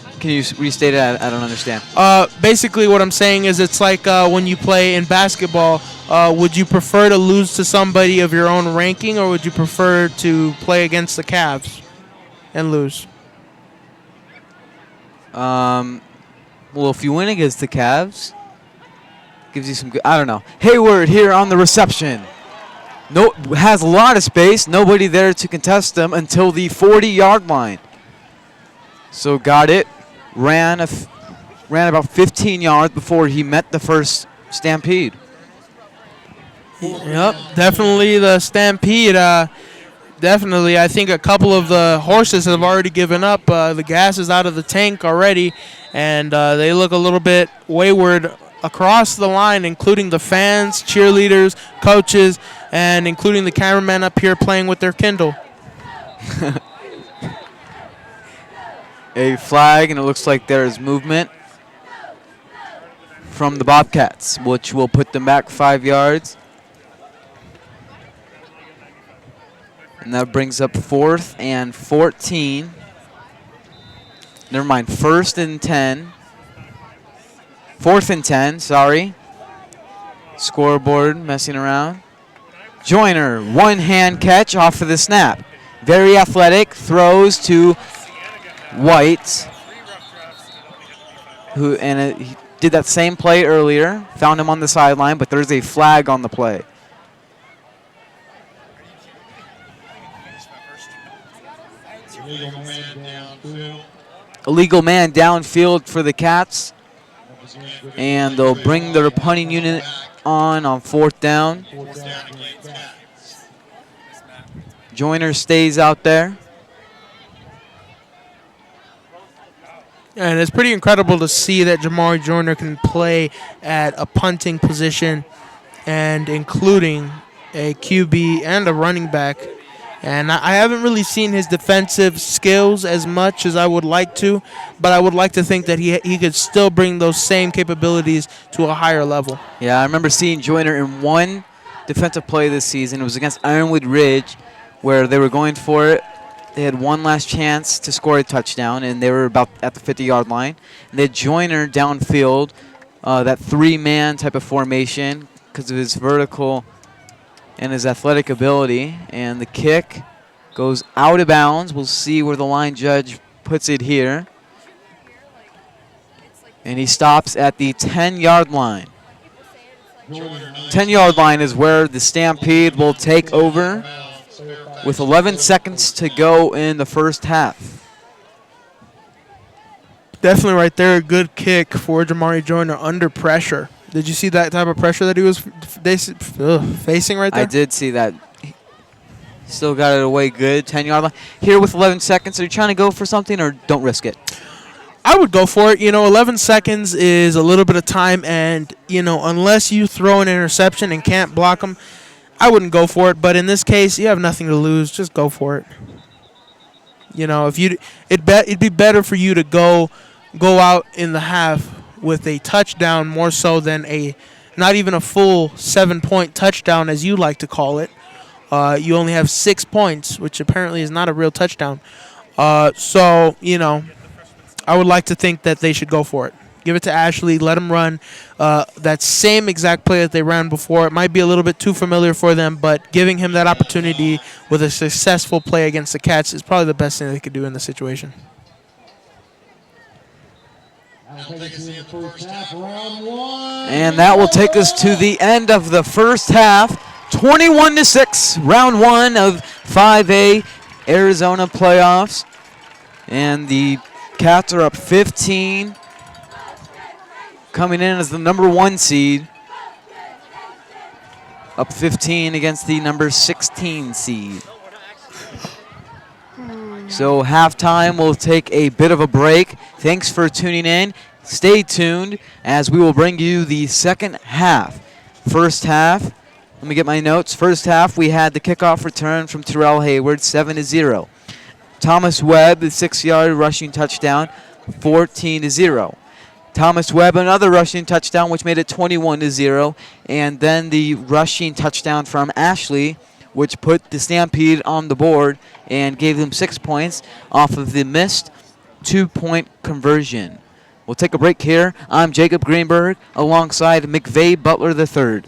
restate it? I don't understand. Basically, what I'm saying is it's like when you play in basketball, would you prefer to lose to somebody of your own ranking, or would you prefer to play against the Cavs and lose? Well, if you win against the Cavs, gives you some good, I don't know. Hayward here on the reception. No, has a lot of space. Nobody there to contest them until the 40-yard line. So got it. Ran about 15 yards before he met the first Stampede. Yep, definitely the Stampede. Definitely, I think a couple of the horses have already given up. The gas is out of the tank already, and they look a little bit wayward across the line, including the fans, cheerleaders, coaches, and including the cameraman up here playing with their Kindle. A flag, and it looks like there is movement from the Bobcats, which will put them back 5 yards. And that brings up 4th and 14. Never mind, 1st and 10. 4th and 10, sorry. Scoreboard messing around. Joyner, one-hand catch off of the snap. Very athletic, throws to White, he did that same play earlier. Found him on the sideline, but there's a flag on the play. Illegal man downfield for the Cats, and they'll bring their punting unit on 4th down. Joyner stays out there. And it's pretty incredible to see that Jamari Joyner can play at a punting position and including a QB and a running back. And I haven't really seen his defensive skills as much as I would like to, but I would like to think that he could still bring those same capabilities to a higher level. Yeah, I remember seeing Joyner in one defensive play this season. It was against Ironwood Ridge, where they were going for it. They had one last chance to score a touchdown, and they were about at the 50-yard line. And they had Joyner downfield that three-man type of formation because of his vertical and his athletic ability. And the kick goes out of bounds. We'll see where the line judge puts it here. And he stops at the 10-yard line. 10-yard line is where the Stampede will take over with 11 seconds to go in the first half. Definitely right there, a good kick for Jamari Joyner under pressure. Did you see that type of pressure that he was facing right there? I did see that. Still got it away good, 10-yard line. Here with 11 seconds, are you trying to go for something or don't risk it? I would go for it. 11 seconds is a little bit of time, and, unless you throw an interception and can't block them, I wouldn't go for it. But in this case, you have nothing to lose. Just go for it. It'd be better for you to go out in the half with a touchdown more so than not even a full 7-point touchdown, as you like to call it. You only have 6 points, which apparently is not a real touchdown. So, I would like to think that they should go for it. Give it to Ashley. Let them run that same exact play that they ran before. It might be a little bit too familiar for them, but giving him that opportunity with a successful play against the Cats is probably the best thing they could do in the situation. And that will take us to the end of the first half. 21-6, round one of 5A Arizona playoffs. And the Cats are up 15, coming in as the number 1 seed. Up 15 against the number 16 seed. So halftime, we'll take a bit of a break. Thanks for tuning in. Stay tuned as we will bring you the second half. First half, let me get my notes. First half, we had the kickoff return from Terrell Hayward, 7-0. Thomas Webb, the 6-yard rushing touchdown, 14-0. Thomas Webb, another rushing touchdown, which made it 21-0. And then the rushing touchdown from Ashley, which put the Stampede on the board and gave them 6 points off of the missed 2-point conversion. We'll take a break here. I'm Jacob Greenberg alongside McVeigh Butler III.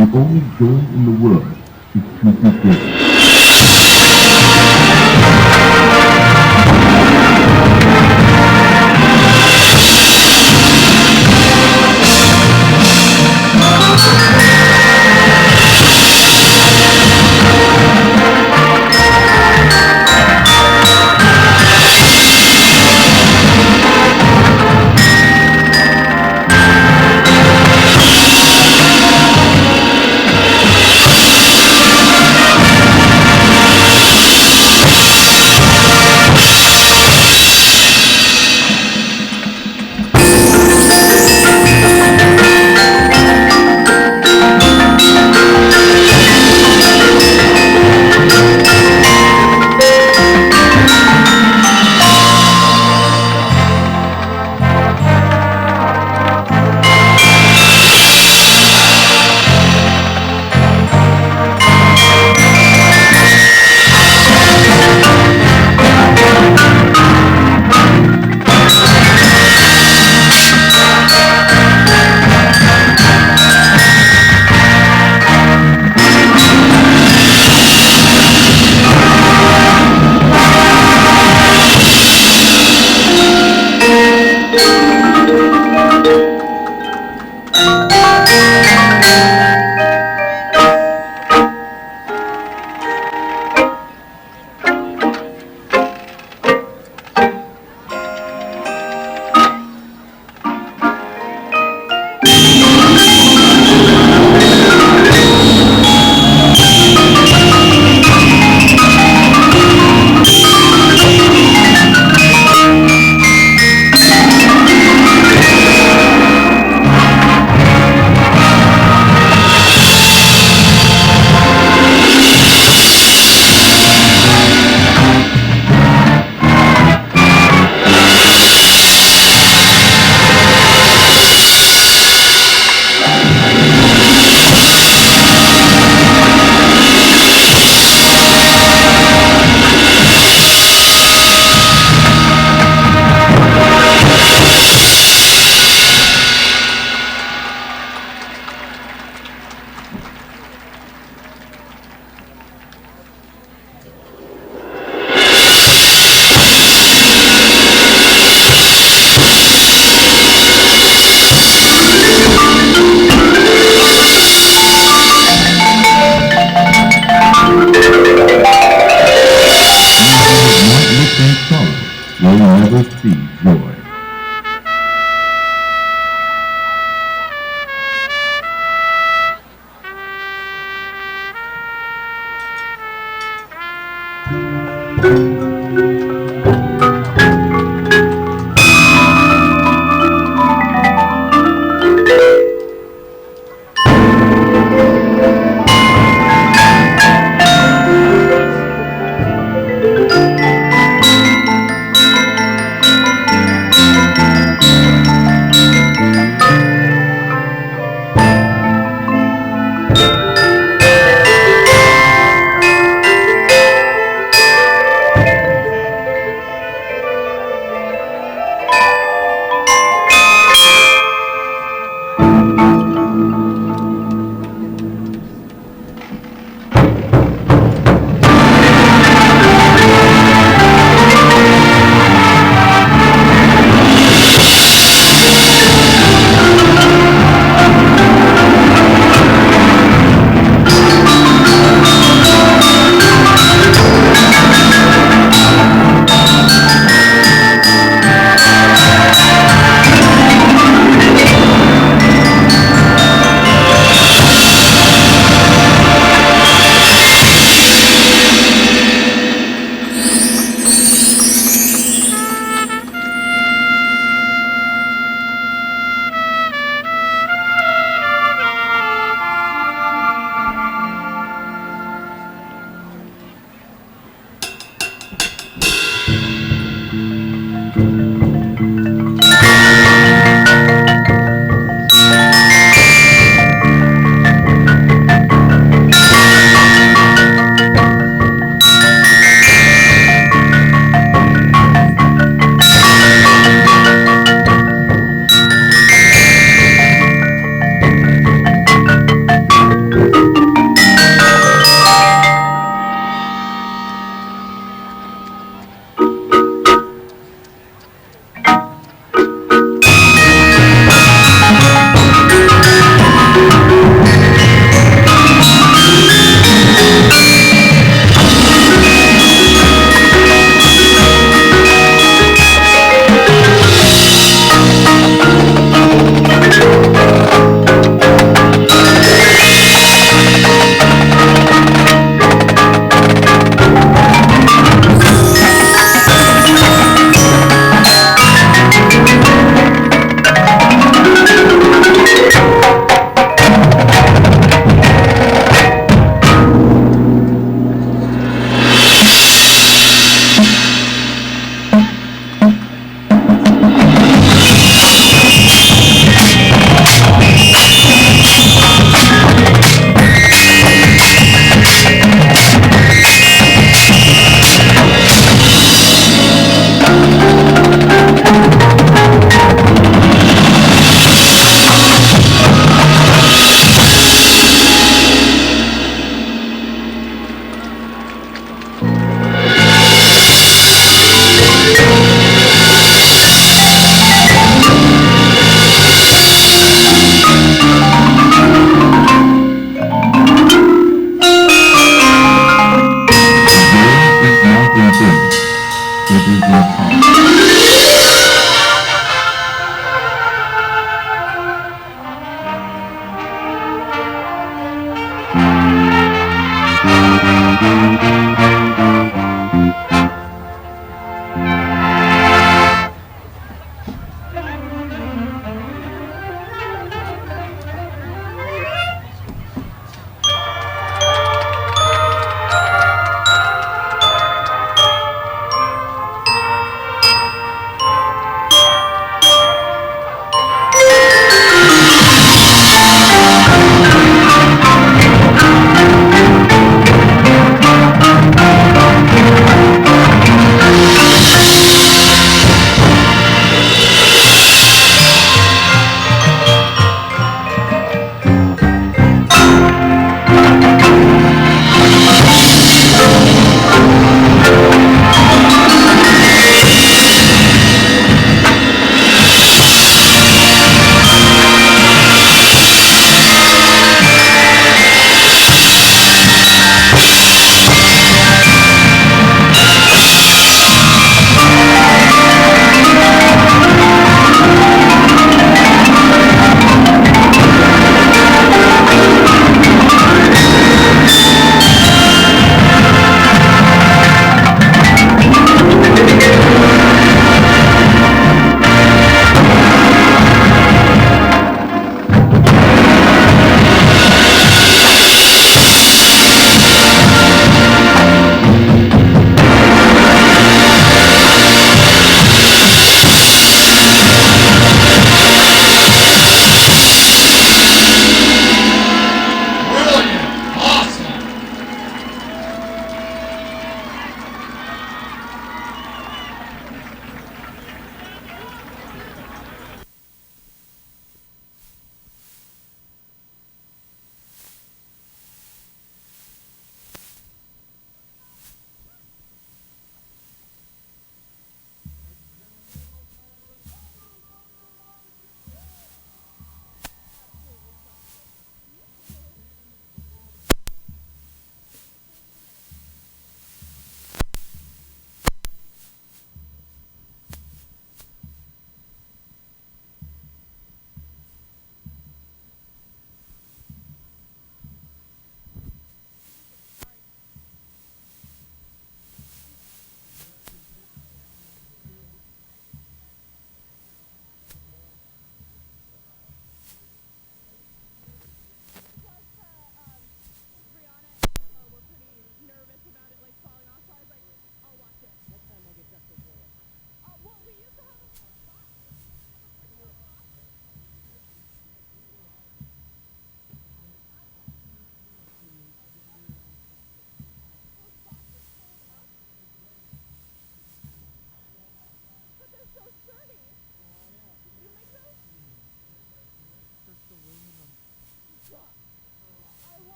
The only joy in the world is to forgive. Will never see joy.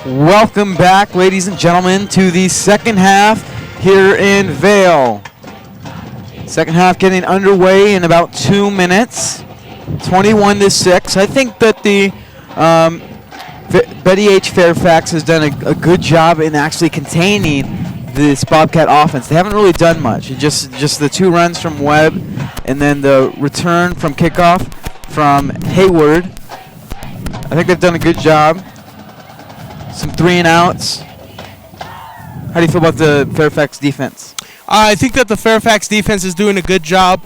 Welcome back, ladies and gentlemen, to the second half here in Vail. Second half getting underway in about 2 minutes, 21-6. I think that the Betty H. Fairfax has done a good job in actually containing this Bobcat offense. They haven't really done much. Just the 2 runs from Webb and then the return from kickoff from Hayward. I think they've done a good job. Some 3-and-outs. How do you feel about the Fairfax defense? I think that the Fairfax defense is doing a good job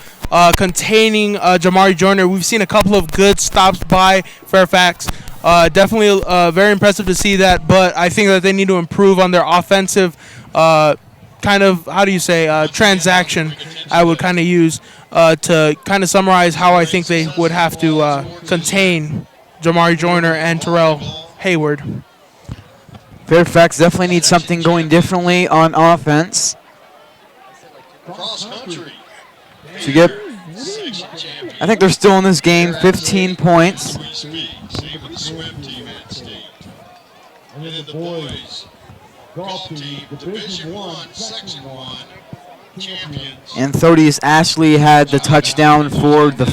containing Jamari Joyner. We've seen a couple of good stops by Fairfax. Definitely very impressive to see that, but I think that they need to improve on their offensive transaction, I would kind of use to kind of summarize how I think they would have to contain Jamari Joyner and Terrell Hayward. Fairfax definitely needs something going differently on offense. To get, I think they're still in this game, 15 points. And then the boys golf team, Division I, Section 1 champions. And 30's Ashley had the touchdown for the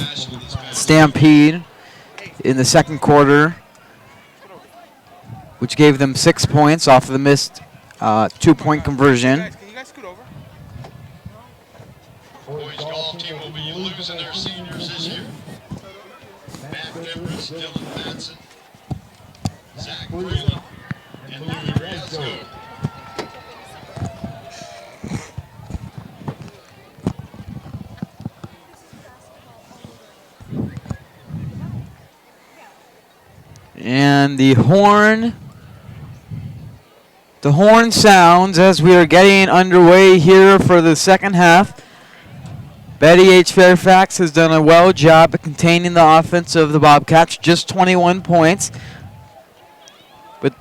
Stampede in the second quarter, which gave them 6 points off of the missed 2-point conversion. Boys golf team will be losing their seniors this year. Matt Devers, Dylan Matson, Zach Freeland, and Louis Rasco. And the horn sounds as we are getting underway here for the second half. Betty H. Fairfax has done a well job at containing the offense of the Bobcats, just 21 points. But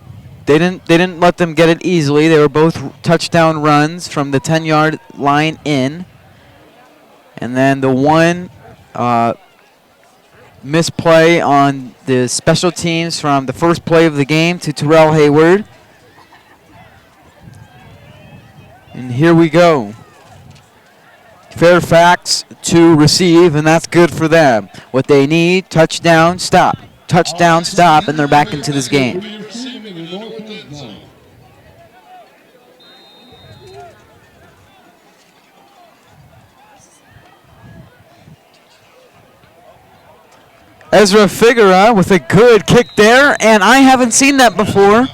they didn't let them get it easily. They were both touchdown runs from the 10-yard line in. And then the one misplay on the special teams from the first play of the game to Terrell Hayward. And here we go. Fairfax to receive, and that's good for them. What they need, touchdown, stop. Touchdown, stop, and they're back into this game. Ezra Figueroa with a good kick there, and I haven't seen that before.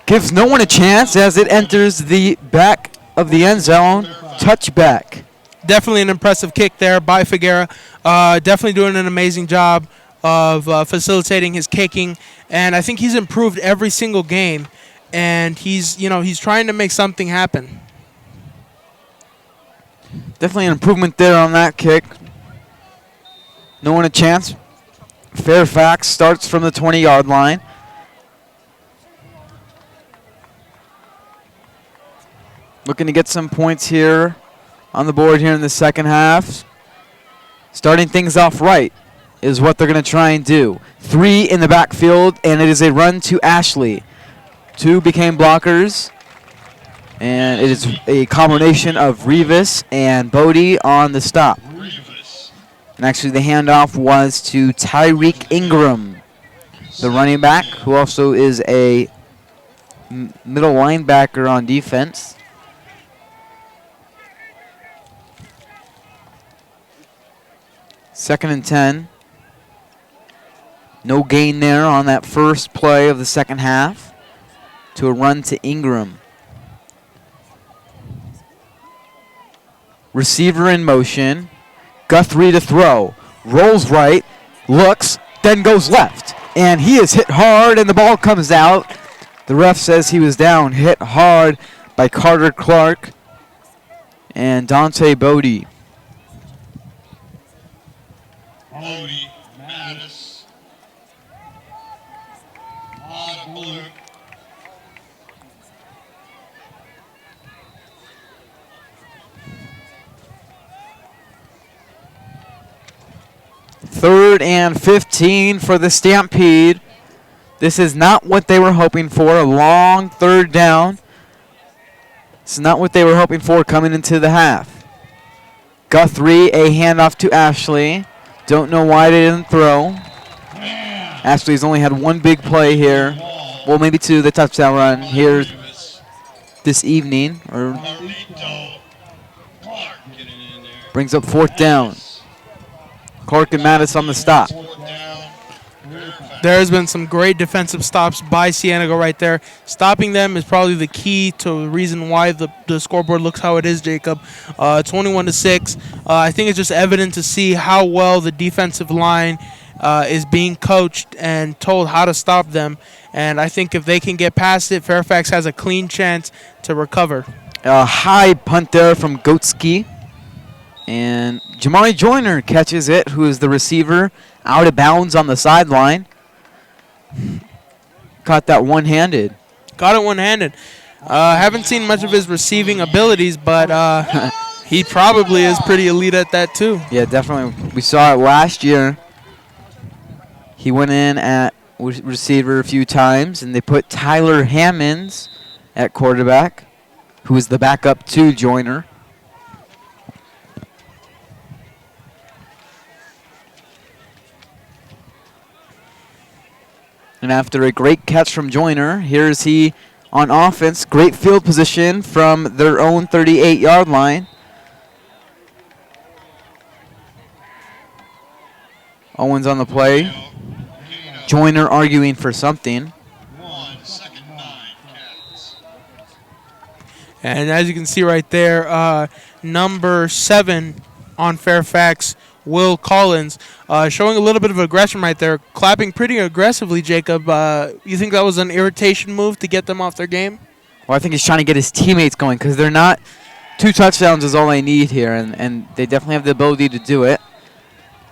Gives no one a chance as it enters the back of the end zone. Touchback. Definitely an impressive kick there by Figueroa. Definitely doing an amazing job of facilitating his kicking, and I think he's improved every single game, and he's trying to make something happen. Definitely an improvement there on that kick. No one a chance. Fairfax starts from the 20-yard line. Looking to get some points here on the board here in the second half. Starting things off right is what they're going to try and do. 3 in the backfield, and it is a run to Ashley. 2 became blockers, and it is a combination of Rivas and Bodie on the stop. And actually the handoff was to Tyreek Ingram, the running back, who also is a middle linebacker on defense. Second and 10. No gain there on that first play of the second half to a run to Ingram. Receiver in motion. Guthrie to throw. Rolls right. Looks. Then goes left. And he is hit hard and the ball comes out. The ref says he was down. Hit hard by Carter Clark and Dante Bodie. Bodie, Mattis, Odd Blue. Third and 15 for the Stampede. This is not what they were hoping for. A long third down. This is not what they were hoping for coming into the half. Guthrie, a handoff to Ashley. Don't know why they didn't throw. Ashley's only had one big play here. Well, maybe two, the touchdown run here this evening. Or brings up fourth down. Clark and Mattis on the stop. There has been some great defensive stops by Cienega right there. Stopping them is probably the key to the reason why the scoreboard looks how it is, Jacob. 21-6. I think it's just evident to see how well the defensive line is being coached and told how to stop them. And I think if they can get past it, Fairfax has a clean chance to recover. A high punt there from Goatski. And Jamari Joyner catches it, who is the receiver, out of bounds on the sideline. Caught that one-handed. Got it one-handed. Haven't seen much of his receiving abilities, but he probably is pretty elite at that too. Yeah, definitely. We saw it last year. He went in at receiver a few times, and they put Tyler Hammonds at quarterback, who is the backup to Joyner. And after a great catch from Joyner, here's he on offense. Great field position from their own 38-yard line. Owens on the play. Joyner arguing for something. And as you can see right there, number 7 on Fairfax, Will Collins, showing a little bit of aggression right there, clapping pretty aggressively, Jacob. You think that was an irritation move to get them off their game? Well, I think he's trying to get his teammates going because they're not. 2 touchdowns is all they need here, and they definitely have the ability to do it.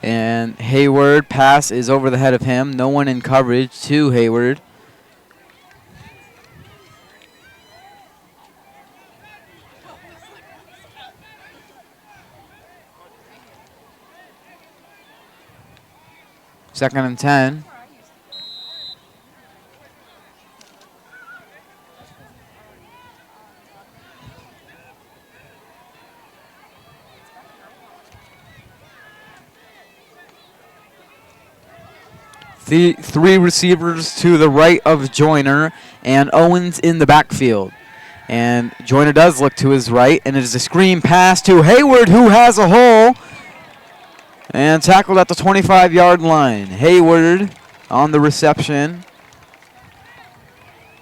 And Hayward, pass is over the head of him. No one in coverage to Hayward. Second and 10. The 3 receivers to the right of Joyner, and Owens in the backfield. And Joyner does look to his right, and it is a screen pass to Hayward, who has a hole. And tackled at the 25-yard line. Hayward on the reception.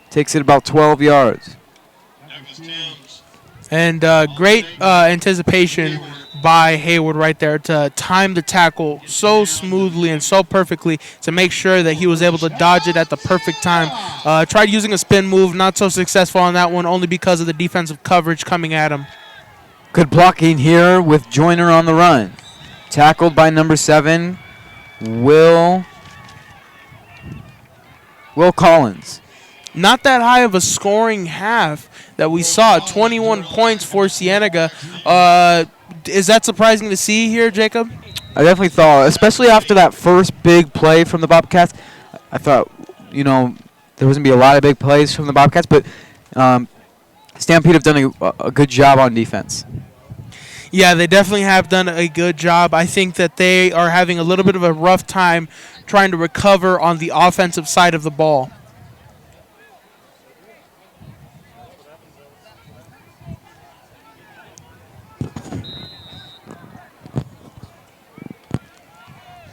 Takes it about 12 yards. And great anticipation by Hayward right there to time the tackle so smoothly and so perfectly to make sure that he was able to dodge it at the perfect time. Tried using a spin move, not so successful on that one, only because of the defensive coverage coming at him. Good blocking here with Joyner on the run. Tackled by number 7, Will Collins. Not that high of a scoring half that we saw. 21 points for Cienega. Is that surprising to see here, Jacob? I definitely thought, especially after that first big play from the Bobcats, I thought, there was going to be a lot of big plays from the Bobcats, but Stampede have done a good job on defense. Yeah, they definitely have done a good job. I think that they are having a little bit of a rough time trying to recover on the offensive side of the ball.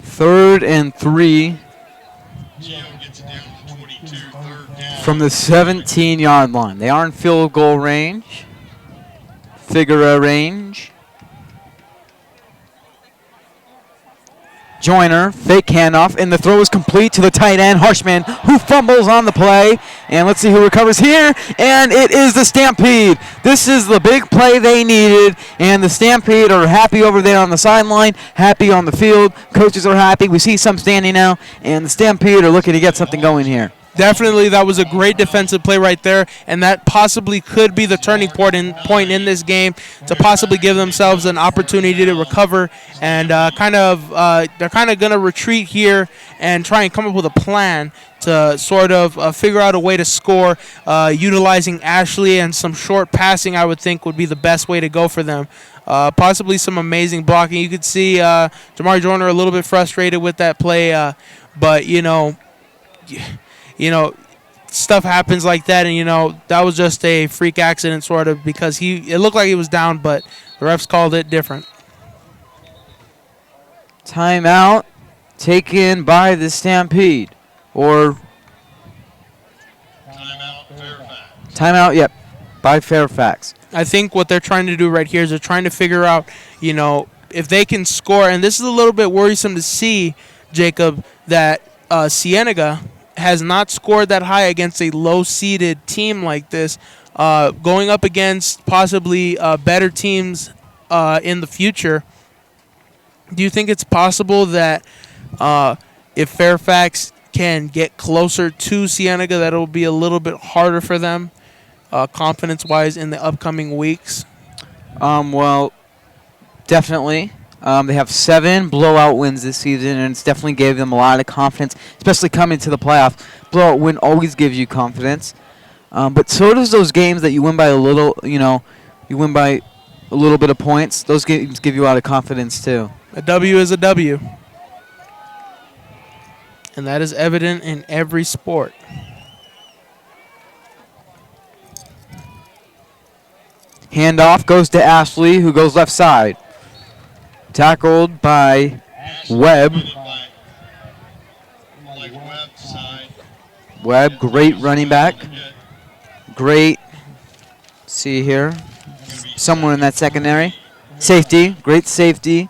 Third and 3 from the 17-yard line. They are in field goal range. Figure range. Joyner, fake handoff, and the throw is complete to the tight end, Harshman, who fumbles on the play. And let's see who recovers here, and it is the Stampede. This is the big play they needed, and the Stampede are happy over there on the sideline, happy on the field. Coaches are happy. We see some standing now, and the Stampede are looking to get something going here. Definitely, that was a great defensive play right there, and that possibly could be the turning point in this game to possibly give themselves an opportunity to recover. And they're kind of going to retreat here and try and come up with a plan to sort of figure out a way to score, utilizing Ashley and some short passing. I would think would be the best way to go for them. Possibly some amazing blocking. You could see Jamari Joyner a little bit frustrated with that play, but stuff happens like that, and that was just a freak accident sort of because it looked like he was down, but the refs called it different. Timeout taken by the Stampede, or timeout, yep, by Fairfax. I think what they're trying to do right here is they're trying to figure out, if they can score, and this is a little bit worrisome to see, Jacob, that Cienega has not scored that high against a low-seeded team like this, going up against possibly better teams in the future. Do you think it's possible that if Fairfax can get closer to Cienega, that it will be a little bit harder for them, confidence-wise, in the upcoming weeks? Well, definitely. They have 7 blowout wins this season, and it's definitely gave them a lot of confidence, especially coming to the playoff. Blowout win always gives you confidence. But so does those games that you win by a little, you win by a little bit of points. Those games give you a lot of confidence too. A W is a W. And that is evident in every sport. Handoff goes to Ashley, who goes left side. Tackled by Webb. Webb, great running back. Great, see here, somewhere in that secondary. Safety, great safety.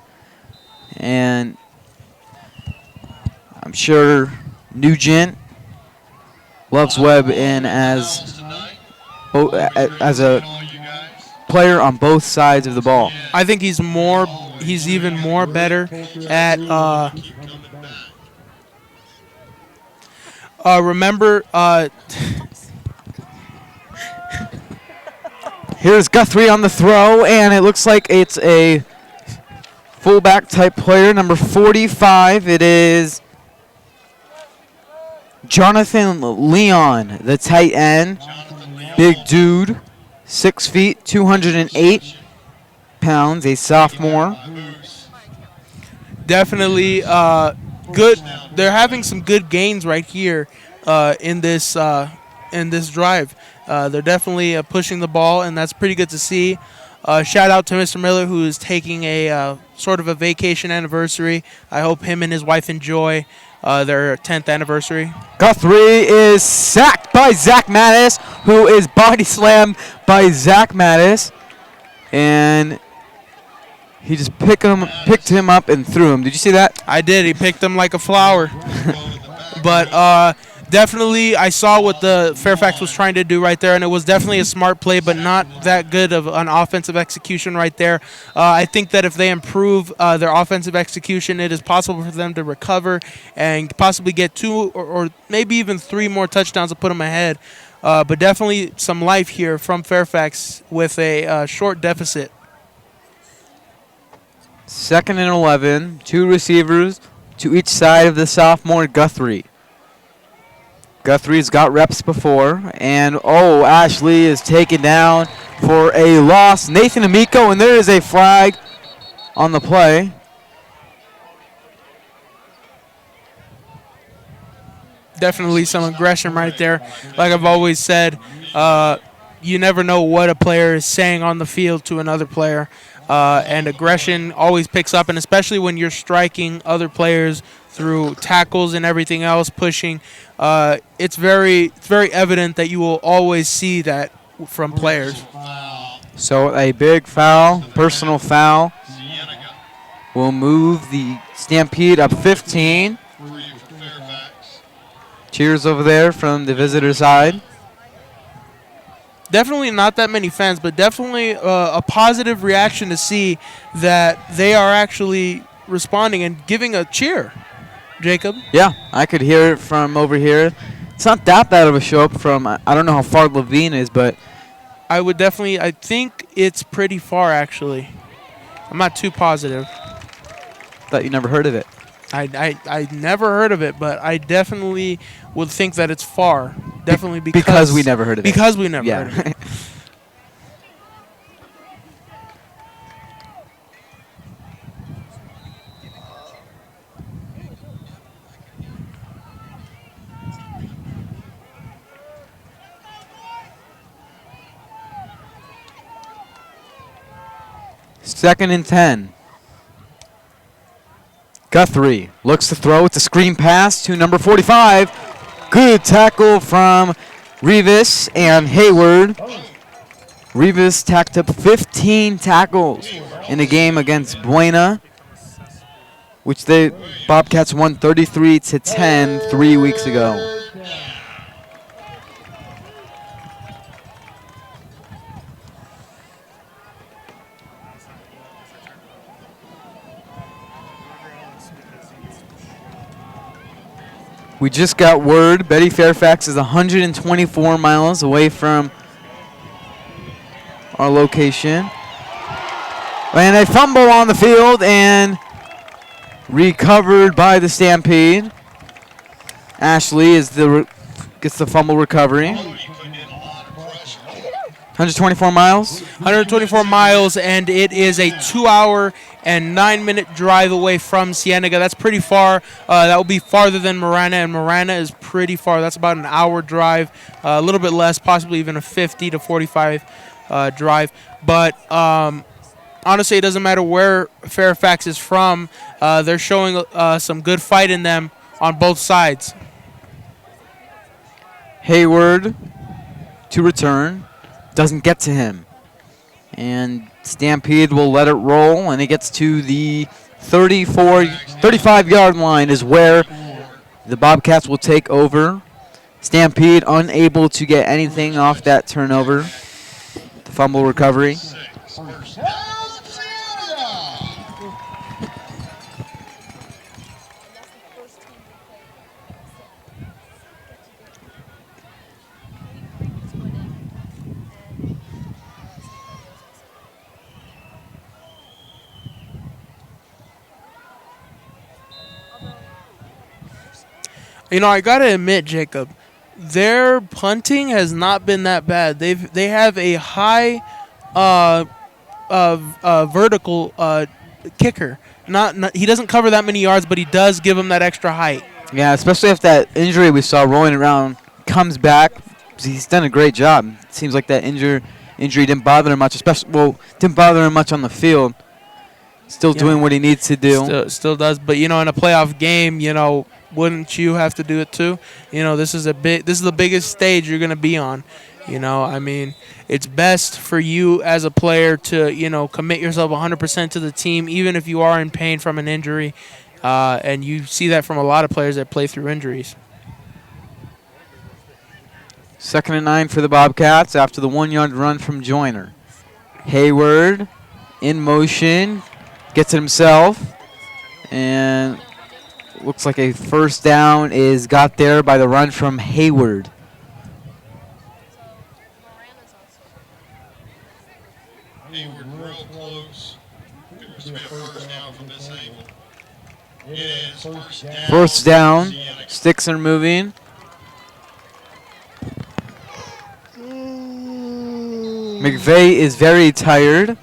And I'm sure Nugent loves Webb in as a player on both sides of the ball. I think he's even more better at remember here's Guthrie on the throw, and it looks like it's a fullback type player, number 45. It is Jonathan Leon, the tight end. Big dude, 6 feet, 208 pounds, a sophomore. Definitely good. They're having some good gains right here in this drive. They're definitely pushing the ball, and that's pretty good to see. Shout out to Mr. Miller, who is taking a sort of a vacation anniversary. I hope him and his wife enjoy their 10th anniversary. Guthrie is sacked by Zach Mattis, who is body slammed by Zach Mattis. And he just picked him up and threw him. Did you see that? I did. He picked him like a flower. But definitely I saw what the Fairfax was trying to do right there, and it was definitely a smart play, but not that good of an offensive execution right there. I think that if they improve their offensive execution, it is possible for them to recover and possibly get 2 or maybe even 3 more touchdowns to put them ahead. But definitely some life here from Fairfax with a short deficit. 2nd and 11, 2 receivers to each side of the sophomore Guthrie. Guthrie's got reps before, and Ashley is taken down for a loss. Nathan Amico, and there is a flag on the play. Definitely some aggression right there. Like I've always said, you never know what a player is saying on the field to another player. And aggression always picks up, and especially when you're striking other players through tackles and everything else, pushing, it's very evident that you will always see that from players. So a big foul, personal foul, will move the Stampede up 15. Cheers over there from the visitor side. Definitely not that many fans, but definitely a positive reaction to see that they are actually responding and giving a cheer. Jacob? Yeah, I could hear it from over here. It's not that bad of a show up from, I don't know how far Levine is, but I think it's pretty far, actually. I'm not too positive. thought you never heard of it. I never heard of it, but I definitely would think that it's far. Definitely Because we never heard of it. Because we never Yeah. heard of it. Second and 10. Guthrie looks to throw. It's a screen pass to number 45. Good tackle from Rivas and Hayward. Rivas tacked up 15 tackles in a game against Buena, which the Bobcats won 33-10 3 weeks ago. We just got word Betty Fairfax is 124 miles away from our location. And a fumble on the field and recovered by the Stampede. Ashley gets the fumble recovery. 124 miles. 124 miles, and it is a 2-hour and 9-minute drive away from Cienega. That's pretty far. That will be farther than Marana, and Marana is pretty far. That's about an hour drive, a little bit less, possibly even a 50 to 45 drive. But honestly, it doesn't matter where Fairfax is from. They're showing some good fight in them on both sides. Hayward to return. Doesn't get to him. And Stampede will let it roll, and it gets to the 35-yard line is where the Bobcats will take over. Stampede unable to get anything off that turnover. The fumble recovery. You know, I gotta admit, Jacob, their punting has not been that bad. They have a high vertical kicker. Not he doesn't cover that many yards, but he does give them that extra height. Yeah, especially if that injury we saw rolling around comes back. He's done a great job. It seems like that injury didn't bother him much, didn't bother him much on the field. Still doing what he needs to do. Still does, but you know, in a playoff game, you know, wouldn't you have to do it too? You know, this is the biggest stage you're going to be on. You know, I mean, it's best for you as a player to, you know, commit yourself 100% to the team, even if you are in pain from an injury. And you see that from a lot of players that play through injuries. 2nd and 9 for the Bobcats after the 1-yard run from Joyner. Hayward in motion, gets it himself, and looks like a first down is got there by the run from Hayward. Hayward real close. It was to be a first down from this angle. It is first down. First down. Cienega. Sticks are moving. McVeigh is very tired.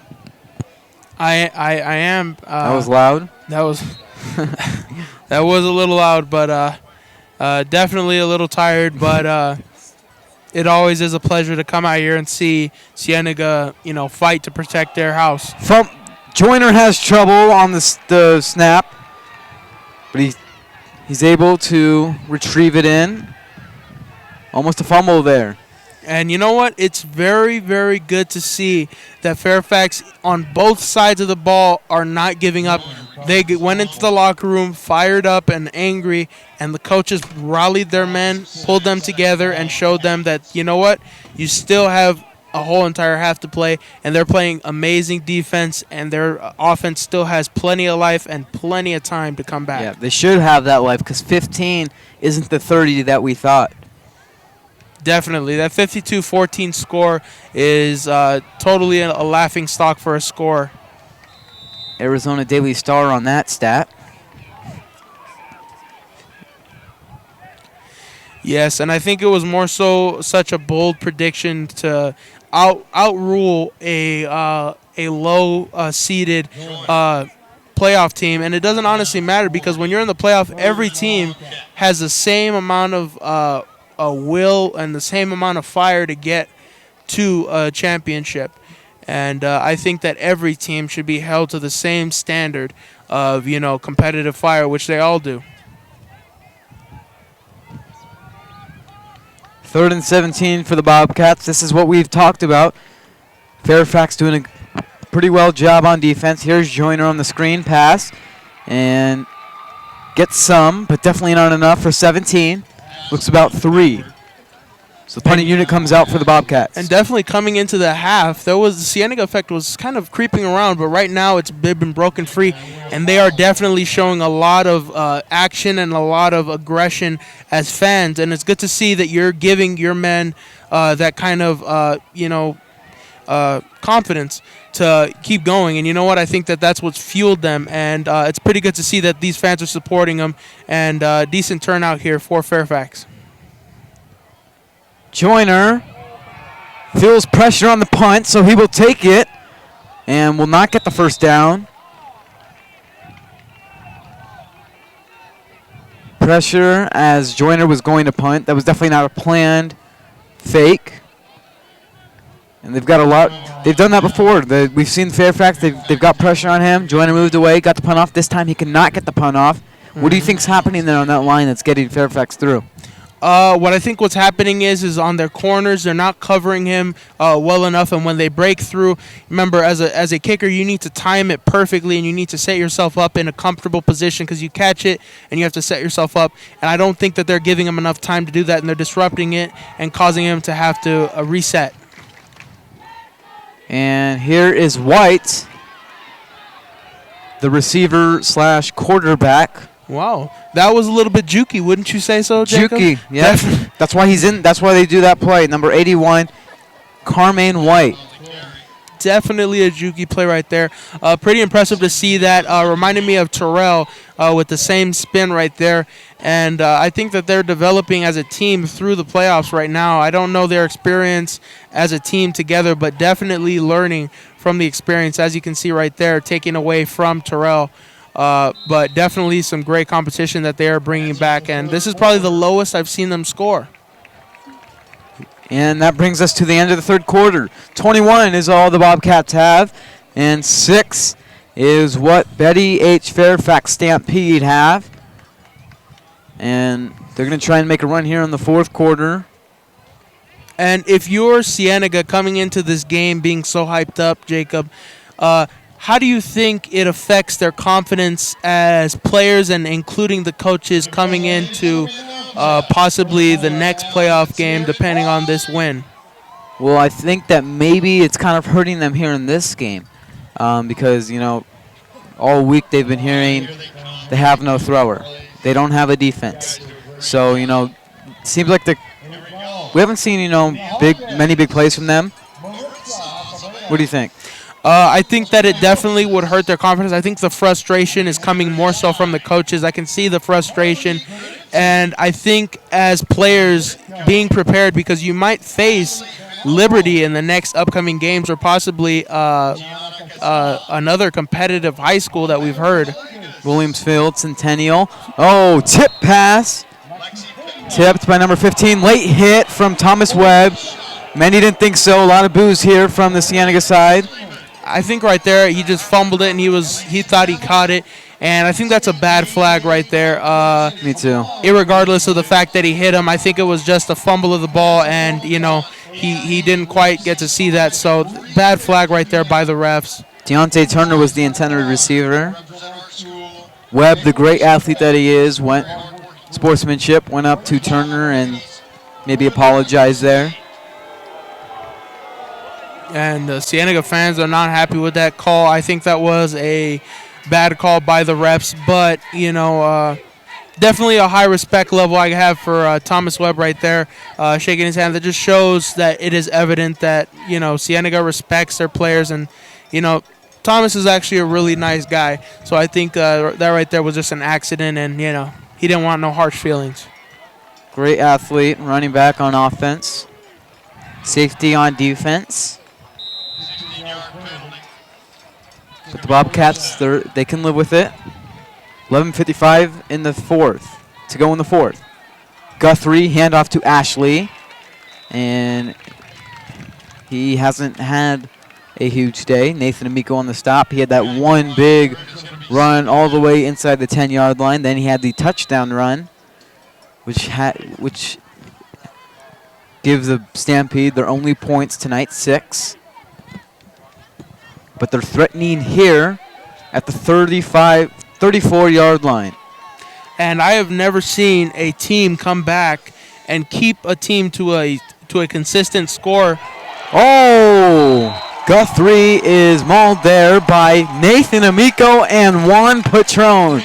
I am. That was loud. That was that was a little loud, but definitely a little tired. But it always is a pleasure to come out here and see Cienega, you know, fight to protect their house. Joyner has trouble on the snap, but he's able to retrieve it in. Almost a fumble there. And you know what? It's very, very good to see that Fairfax on both sides of the ball are not giving up. They went into the locker room fired up and angry, and the coaches rallied their men, pulled them together, and showed them that, you know what? You still have a whole entire half to play, and they're playing amazing defense, and their offense still has plenty of life and plenty of time to come back. Yeah, they should have that life because 15 isn't the 30 that we thought. Definitely. That 52-14 score is totally a laughing stock for a score. Arizona Daily Star on that stat. Yes, and I think it was more so such a bold prediction to outrule a low seeded playoff team, and it doesn't honestly matter because when you're in the playoff, every team has the same amount of a will and the same amount of fire to get to a championship. And I think that every team should be held to the same standard of, competitive fire, which they all do. 3rd and 17 for the Bobcats. This is what we've talked about. Fairfax doing a pretty well job on defense. Here's Joyner on the screen pass. And gets some, but definitely not enough for 17. Looks about 3. So the punting unit comes out for the Bobcats. And definitely coming into the half, the Cienega effect was kind of creeping around, but right now they've been broken free, and they are definitely showing a lot of action and a lot of aggression as fans. And it's good to see that you're giving your men that kind of, confidence to keep going. And you know what? I think that that's what's fueled them, and it's pretty good to see that these fans are supporting them, and decent turnout here for Fairfax. Joyner feels pressure on the punt, so he will take it and will not get the first down. Pressure as Joyner was going to punt. That was definitely not a planned fake. And they've got a lot. They've done that before. We've seen Fairfax. They've got pressure on him. Joyner moved away, got the punt off. This time he cannot get the punt off. What do you think's happening there on that line that's getting Fairfax through? What I think what's happening is on their corners, they're not covering him well enough, and when they break through, remember, as a kicker, you need to time it perfectly, and you need to set yourself up in a comfortable position because you catch it, and you have to set yourself up, and I don't think that they're giving him enough time to do that, and they're disrupting it and causing him to have to reset. And here is White, the receiver / quarterback. Wow, that was a little bit jukey, wouldn't you say so, Jacob? Jukey, yeah. That's why he's in. That's why they do that play. Number 81, Carmaine White. Definitely a jukey play right there. Pretty impressive to see that. Reminded me of Terrell with the same spin right there. And I think that they're developing as a team through the playoffs right now. I don't know their experience as a team together, but definitely learning from the experience, as you can see right there, taking away from Terrell. But definitely some great competition that they are bringing back. And this is probably the lowest I've seen them score. And that brings us to the end of the third quarter. 21 is all the Bobcats have, and 6 is what Betty H. Fairfax Stampede have. And they're going to try and make a run here in the fourth quarter. And if you're Cienega coming into this game being so hyped up, Jacob, how do you think it affects their confidence as players and including the coaches coming into possibly the next playoff game depending on this win? Well, I think that maybe it's kind of hurting them here in this game because, all week they've been hearing they have no thrower. They don't have a defense. So, it seems like we haven't seen, many big plays from them. What do you think? I think that it definitely would hurt their confidence. I think the frustration is coming more so from the coaches. I can see the frustration. And I think as players being prepared, because you might face Liberty in the next upcoming games or possibly another competitive high school that we've heard. Williamsfield, Centennial. Oh, tip pass. Tipped by number 15. Late hit from Thomas Webb. Many didn't think so. A lot of boos here from the Cienega side. I think right there he just fumbled it and he thought he caught it, and I think that's a bad flag right there. Me too. Irregardless of the fact that he hit him, I think it was just a fumble of the ball, and he didn't quite get to see that. So bad flag right there by the refs. Deontay Turner was the intended receiver. Webb, the great athlete that he is, went up to Turner and maybe apologized there. And the Cienega fans are not happy with that call. I think that was a bad call by the refs, but, definitely a high respect level I have for Thomas Webb right there, shaking his hand. That just shows that it is evident that, Cienega respects their players, and, Thomas is actually a really nice guy. So I think that right there was just an accident, and, he didn't want no harsh feelings. Great athlete, running back on offense. Safety on defense. 16-yard penalty. But the Bobcats, they can live with it. 11:55 in the fourth. To go in the fourth. Guthrie, handoff to Ashley. And he hasn't had a huge day. Nathan Amico on the stop. He had that one big run all the way inside the 10-yard line. Then he had the touchdown run, which gives the Stampede their only points tonight, 6. But they're threatening here at the 34-yard line. And I have never seen a team come back and keep a team to a consistent score. Oh, Guthrie is mauled there by Nathan Amico and Juan Patron.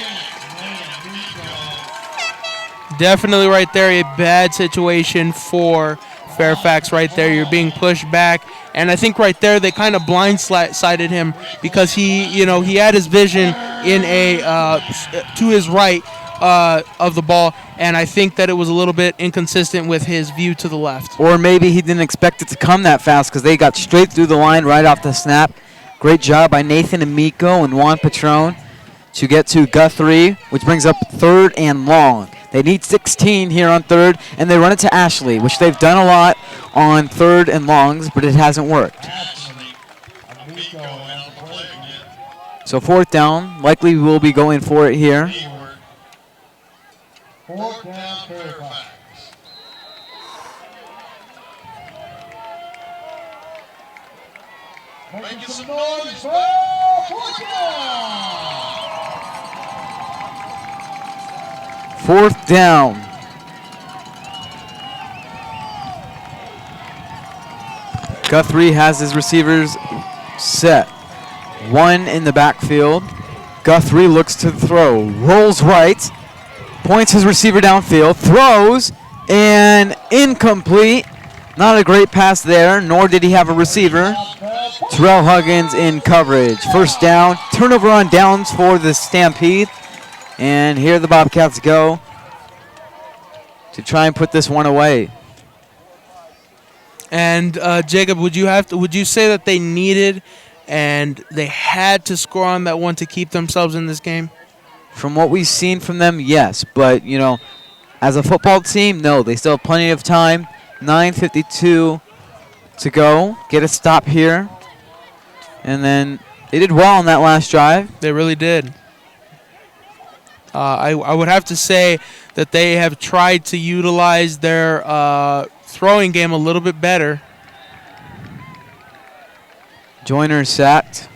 Definitely right there a bad situation for Fairfax right there. You're being pushed back. And I think right there they kind of blindsided him because he had his vision in to his right of the ball, and I think that it was a little bit inconsistent with his view to the left. Or maybe he didn't expect it to come that fast because they got straight through the line right off the snap. Great job by Nathan Amico and Juan Patron to get to Guthrie, which brings up 3rd and long. They need 16 here on 3rd, and they run it to Ashley, which they've done a lot on 3rd and longs, but it hasn't worked. So 4th down, likely we'll be going for it here. 4th down, Fairfax. Making some noise. 4th down. 4th down. Guthrie has his receivers set. 1 in the backfield. Guthrie looks to throw. Rolls right. Points his receiver downfield. Throws. And incomplete. Not a great pass there, nor did he have a receiver. Terrell Huggins in coverage. 1st down. Turnover on downs for the Stampede. And here the Bobcats go to try and put this one away. And Jacob, would you say that they needed and they had to score on that one to keep themselves in this game? From what we've seen from them, yes. But, as a football team, no. They still have plenty of time. 9:52 to go. Get a stop here. And then they did well on that last drive. They really did. I would have to say that they have tried to utilize their throwing game a little bit better. Joyner sacked.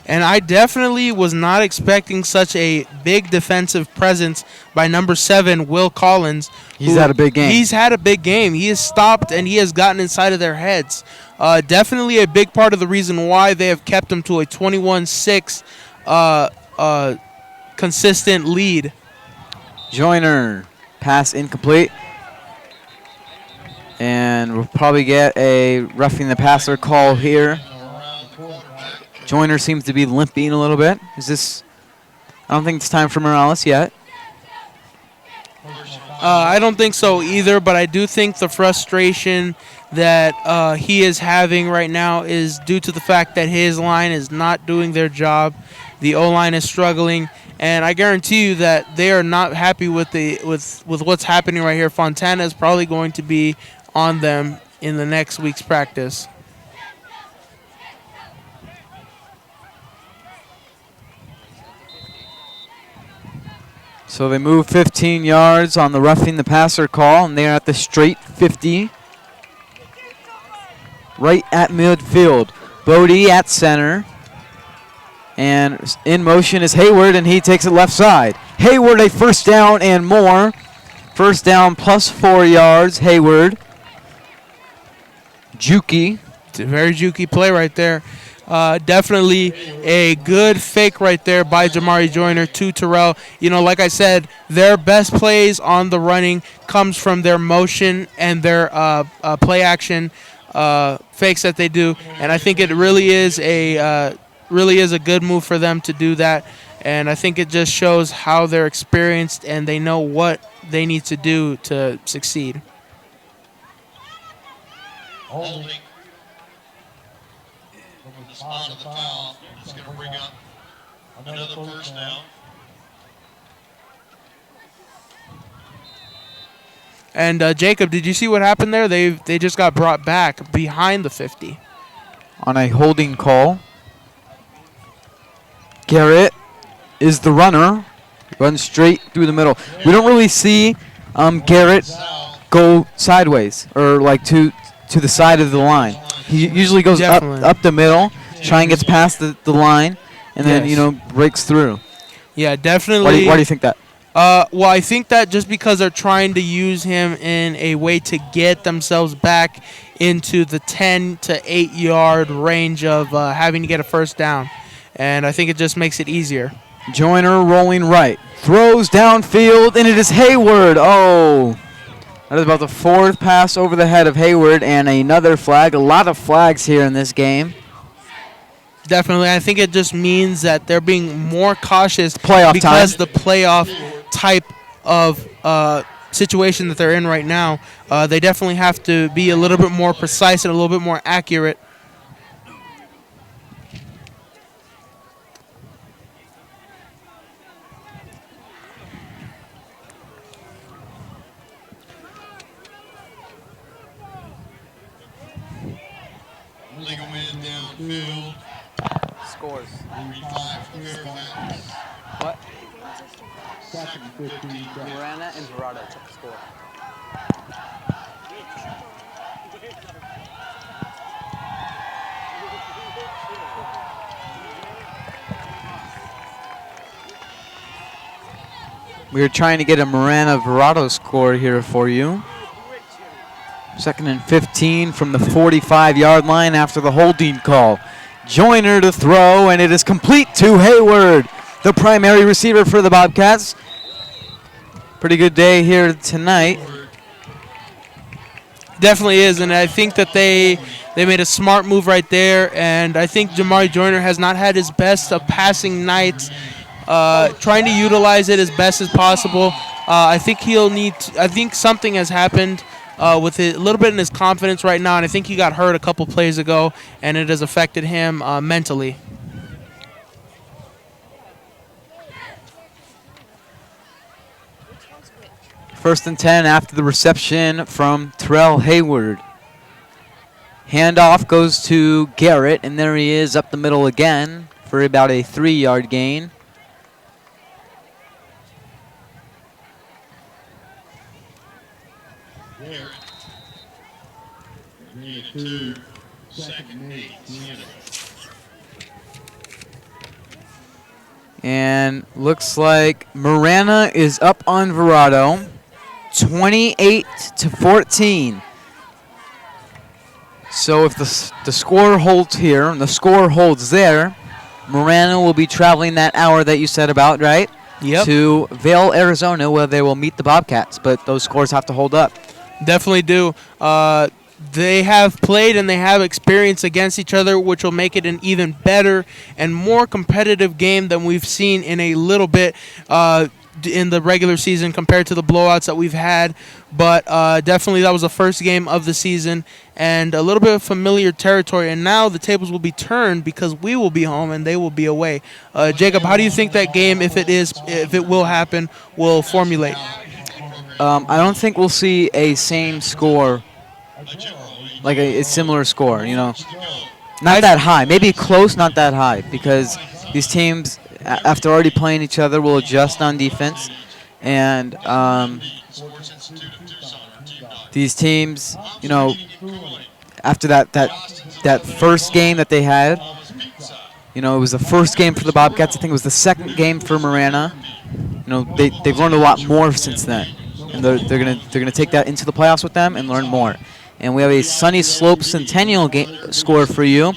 And I definitely was not expecting such a big defensive presence by number 7, Will Collins. He's had a big game. He's had a big game. He has stopped and he has gotten inside of their heads. Definitely a big part of the reason why they have kept him to a 21-6 consistent lead. Joyner, pass incomplete. And we'll probably get a roughing the passer call here. Joyner seems to be limping a little bit. I don't think it's time for Morales yet. I don't think so either, but I do think the frustration that he is having right now is due to the fact that his line is not doing their job. The O-line is struggling, and I guarantee you that they are not happy with what's happening right here. Fontana is probably going to be on them in the next week's practice. So they move 15 yards on the roughing the passer call, and they're at the straight 50. Right at midfield. Bodie at center. And in motion is Hayward, and he takes it left side. Hayward, a 1st down and more. 1st down plus 4 yards, Hayward. Jukey. It's a very jukey play right there. Definitely a good fake right there by Jamari Joyner to Terrell. Like I said, their best plays on the running comes from their motion and their play action fakes that they do, and I think it really is a good move for them to do that. And I think it just shows how they're experienced and they know what they need to do to succeed. Holding from the spot of the foul is going to bring up another first down. And Jacob, did you see what happened there? They just got brought back behind the 50 on a holding call. Garrett is the runner, runs straight through the middle. We don't really see Garrett go sideways or like to the side of the line. He usually goes up the middle, try and gets past the line, and then breaks through. Yeah, definitely. Why do you think that? Well, I think that just because they're trying to use him in a way to get themselves back into the 10 to 8 yard range of having to get a first down, and I think it just makes it easier. Joyner rolling right, throws downfield, and it is Hayward. Oh, that is about the fourth pass over the head of Hayward, and another flag. A lot of flags here in this game. Definitely. I think it just means that they're being more cautious because the playoff type of situation that they're in right now, they definitely have to be a little bit more precise and a little bit more accurate. Legal win downfield. Scores. 35 for Fairfax. What? Second 15. Morana and Verado took the score. We are trying to get a Morana-Verado score here for you. 2nd and 15 from the 45-yard line after the holding call. Joyner to throw, and it is complete to Hayward, the primary receiver for the Bobcats. Pretty good day here tonight. Definitely is, and I think that they made a smart move right there, and I think Jamari Joyner has not had his best of passing nights, trying to utilize it as best as possible. I think I think something has happened with it, a little bit in his confidence right now, and I think he got hurt a couple plays ago, and it has affected him mentally. First and 10 after the reception from Terrell Hayward. Handoff goes to Garrett, and there he is up the middle again for about a 3-yard gain. Garrett. Bring it to 2nd and 8. Cienega. And looks like Morana is up on Verado, 28-14. So if the score holds here and the score holds there, Morana will be traveling that hour that you said about, right? Yep. To Vail, Arizona, where they will meet the Bobcats. But those scores have to hold up. Definitely do. They have played and they have experience against each other, which will make it an even better and more competitive game than we've seen in a little bit in the regular season compared to the blowouts that we've had. But definitely that was the first game of the season and a little bit of familiar territory. And now the tables will be turned because we will be home and they will be away. Jacob, how do you think that game, if it will happen, will formulate? I don't think we'll see a same score, like a similar score, Not that high. Maybe close, not that high, because these teams, after already playing each other, will adjust on defense. And these teams, after that first game that they had, it was the first game for the Bobcats. I think it was the second game for Morana. They've learned a lot more since then. And they're gonna take that into the playoffs with them and learn more. And we have a Sunny Slope Centennial score for you.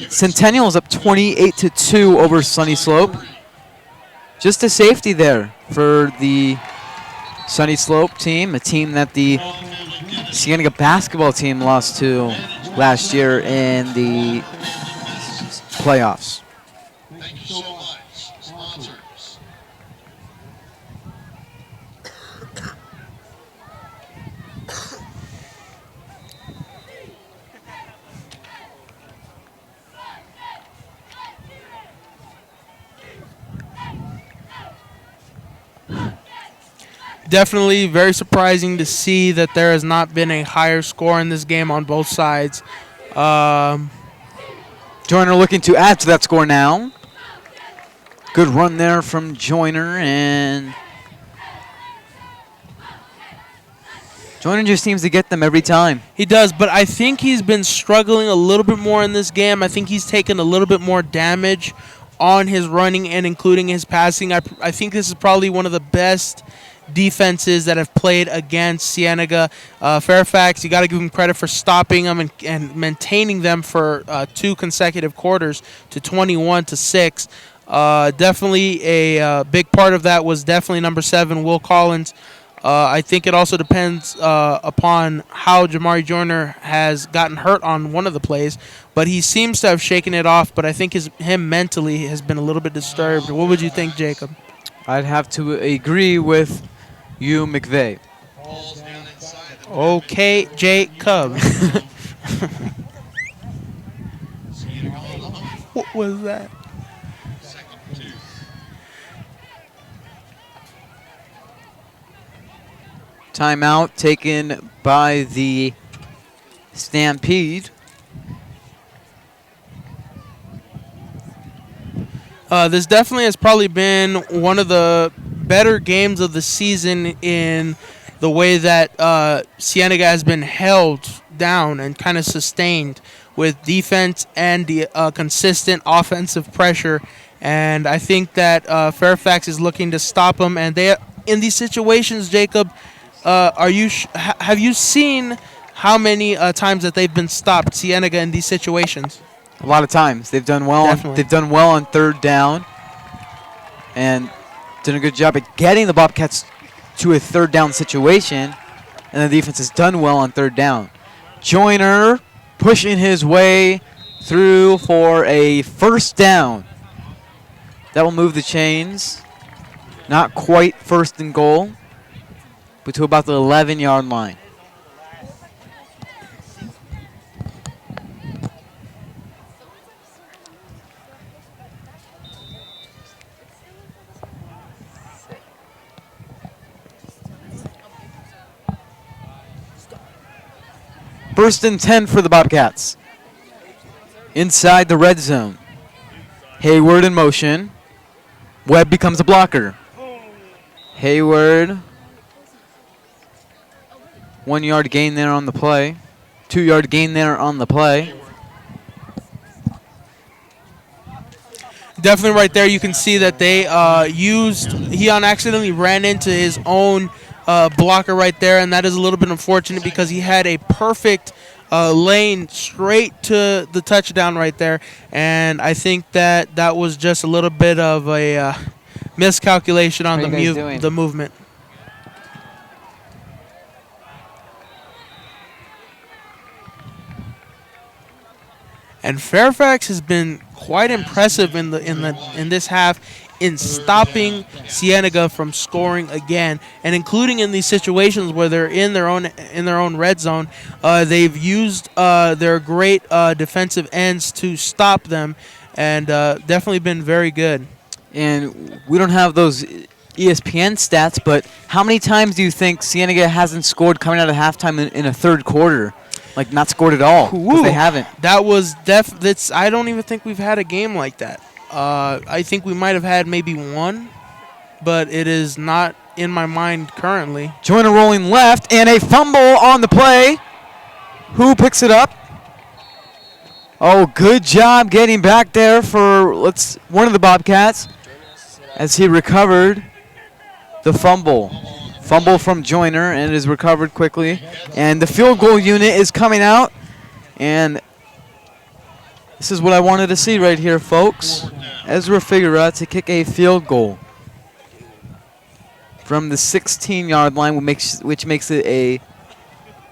Centennial is up 28-2 over Sunny Slope. Just a safety there for the Sunny Slope team, a team that the Cienega basketball team lost to last year in the playoffs. Thank you so much, sponsors. Definitely very surprising to see that there has not been a higher score in this game on both sides. Joyner looking to add to that score now. Good run there from Joyner, and Joyner just seems to get them every time. He does, but I think he's been struggling a little bit more in this game. I think he's taken a little bit more damage on his running and including his passing. I think this is probably one of the best defenses that have played against Cienega. Fairfax, you got to give them credit for stopping them and maintaining them for 2 consecutive quarters to 21-6. Definitely a big part of that was definitely number 7, Will Collins. I think it also depends upon how Jamari Joyner has gotten hurt on one of the plays, but he seems to have shaken it off, but I think him mentally has been a little bit disturbed. What would you think, Jacob? I'd have to agree with you, McVeigh. Ball's down inside the Okay, Jacob. Cienega on the hunt. What was that? Second and 2. Timeout taken by the Stampede. This definitely has probably been one of the better games of the season in the way that Cienega has been held down and kind of sustained with defense and the consistent offensive pressure. And I think that Fairfax is looking to stop them. And they, in these situations, Jacob, have you seen how many times that they've been stopped, Cienega, in these situations? A lot of times they've done well. They've done well on 3rd down, and done a good job at getting the Bobcats to a 3rd down situation. And the defense has done well on 3rd down. Joyner pushing his way through for a 1st down. That will move the chains. Not quite 1st and goal, but to about the 11-yard line. First and 10 for the Bobcats. Inside the red zone. Hayward in motion. Webb becomes a blocker. Hayward. 1-yard gain there on the play. 2-yard gain there on the play. Definitely right there you can see that they he accidentally ran into his own blocker right there, and that is a little bit unfortunate because he had a perfect lane straight to the touchdown right there, and I think that was just a little bit of a miscalculation on the movement. And Fairfax has been quite impressive in this half in stopping Cienega from scoring again, and including in these situations where they're in their own red zone, they've used their great defensive ends to stop them, and definitely been very good. And we don't have those ESPN stats, but how many times do you think Cienega hasn't scored coming out of halftime in a 3rd quarter? Like, not scored at all. They haven't. That was I don't even think we've had a game like that. I think we might have had maybe one, but it is not in my mind currently. Joyner rolling left, and a fumble on the play. Who picks it up? Oh, good job getting back there for one of the Bobcats as he recovered the fumble. Fumble from Joyner, and it is recovered quickly. And the field goal unit is coming out, and This is what I wanted to see right here, folks. Ezra Figueroa to kick a field goal from the 16-yard line, which makes it a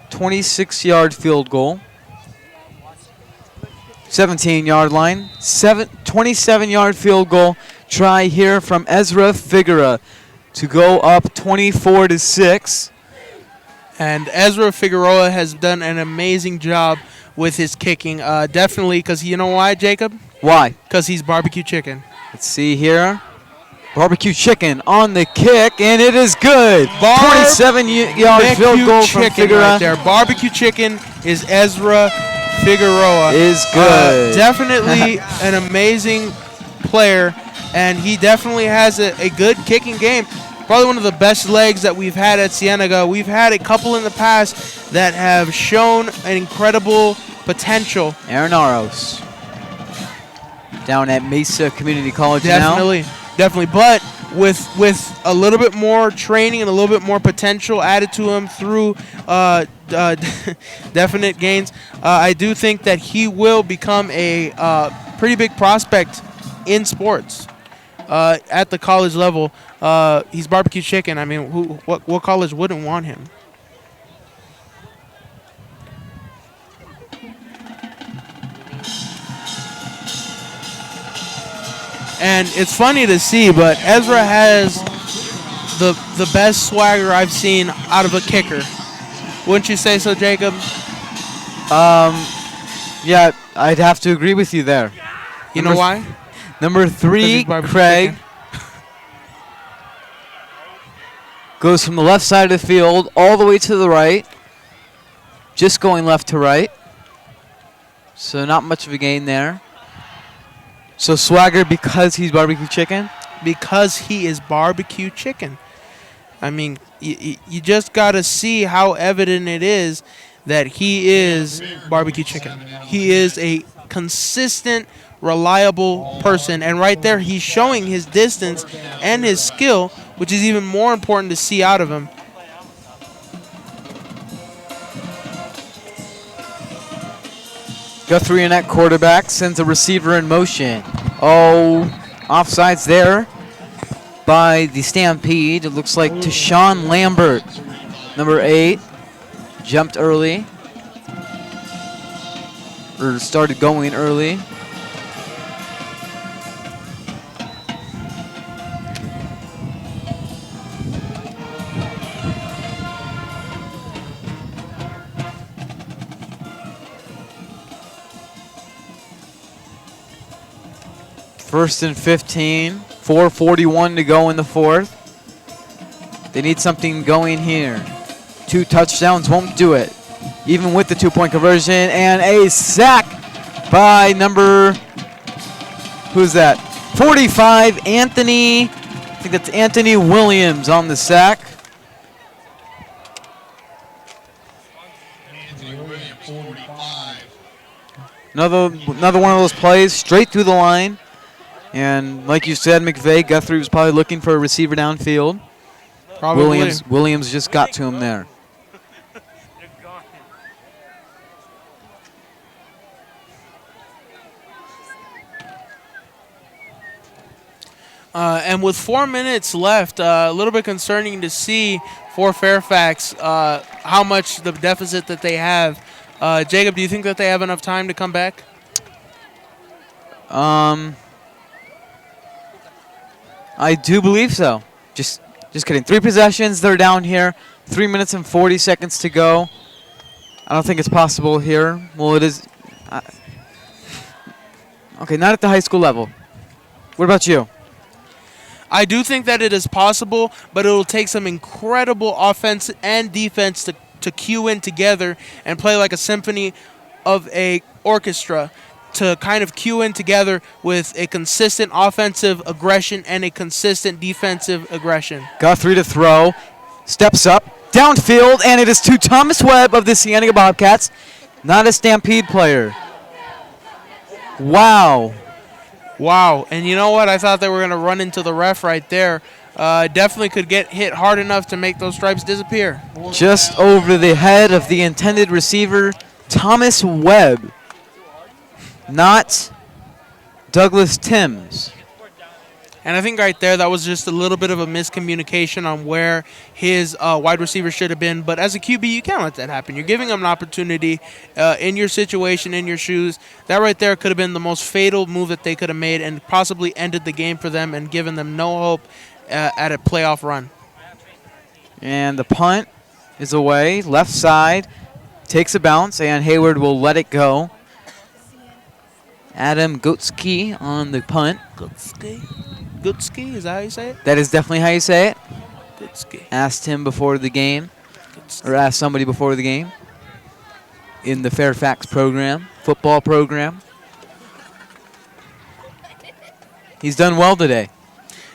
26-yard field goal. 17-yard line, 27-yard field goal try here from Ezra Figueroa to go up 24-6. And Ezra Figueroa has done an amazing job with his kicking. Definitely, because you know why, Jacob? Why? Because he's barbecue chicken. Let's see here. Barbecue chicken on the kick, and it is good. 27-yard field goal from Figueroa. Right there. Barbecue chicken is Ezra Figueroa. Is good. Definitely an amazing player, and he definitely has a good kicking game. Probably one of the best legs that we've had at Cienega. We've had a couple in the past that have shown an incredible potential. Aaron Aros down at Mesa Community College now. Definitely. But with a little bit more training and a little bit more potential added to him through definite gains, I do think that he will become a pretty big prospect in sports at the college level. He's barbecue chicken. I mean, what college wouldn't want him? And it's funny to see, but Ezra has the best swagger I've seen out of a kicker. Wouldn't you say so, Jacob? Yeah, I'd have to agree with you there. You know why? Number 3, Craig, goes from the left side of the field all the way to the right, just going left to right. So not much of a gain there. So swagger because he's barbecue chicken? Because he is barbecue chicken. I mean, you just got to see how evident it is that he is barbecue chicken. He is a consistent, reliable person. And right there, he's showing his distance and his skill, which is even more important to see out of him. Guthrie in at quarterback, sends a receiver in motion. Oh, offsides there by the Stampede. It looks like Tashawn Lambert, number 8, jumped early, or started going early. First and 15, 4:41 to go in the fourth. They need something going here. 2 touchdowns won't do it, even with the 2-point conversion, and a sack by number, who's that? 45, Anthony, I think that's Anthony Williams on the sack. Anthony Williams, 45. Another one of those plays, straight through the line. And like you said, McVeigh, Guthrie was probably looking for a receiver downfield. Probably. Williams just got to him there. And with 4 minutes left, a little bit concerning to see for Fairfax how much the deficit that they have. Jacob, do you think that they have enough time to come back? I do believe so. Just kidding. 3 possessions. They're down here. 3 minutes and 40 seconds to go. I don't think it's possible here. Well, it is. Okay, not at the high school level. What about you? I do think that it is possible, but it will take some incredible offense and defense to cue in together and play like a symphony of a orchestra, to kind of cue in together with a consistent offensive aggression and a consistent defensive aggression. Guthrie to throw, steps up, downfield, and it is to Thomas Webb of the Cienega Bobcats, not a Stampede player. Wow. Wow, and you know what? I thought they were going to run into the ref right there. Definitely could get hit hard enough to make those stripes disappear. Just over the head of the intended receiver, Thomas Webb. not Douglas Timms. And I think right there, that was just a little bit of a miscommunication on where his wide receiver should have been. But as a QB, you can't let that happen. You're giving him an opportunity in your situation, in your shoes. That right there could have been the most fatal move that they could have made and possibly ended the game for them and given them no hope at a playoff run. And the punt is away. Left side takes a bounce, and Hayward will let it go. Adam Gutski on the punt. Gutski, is that how you say it? That is definitely how you say it. Gutski. Asked him before the game, or asked somebody before the game in the Fairfax program, football program. He's done well today.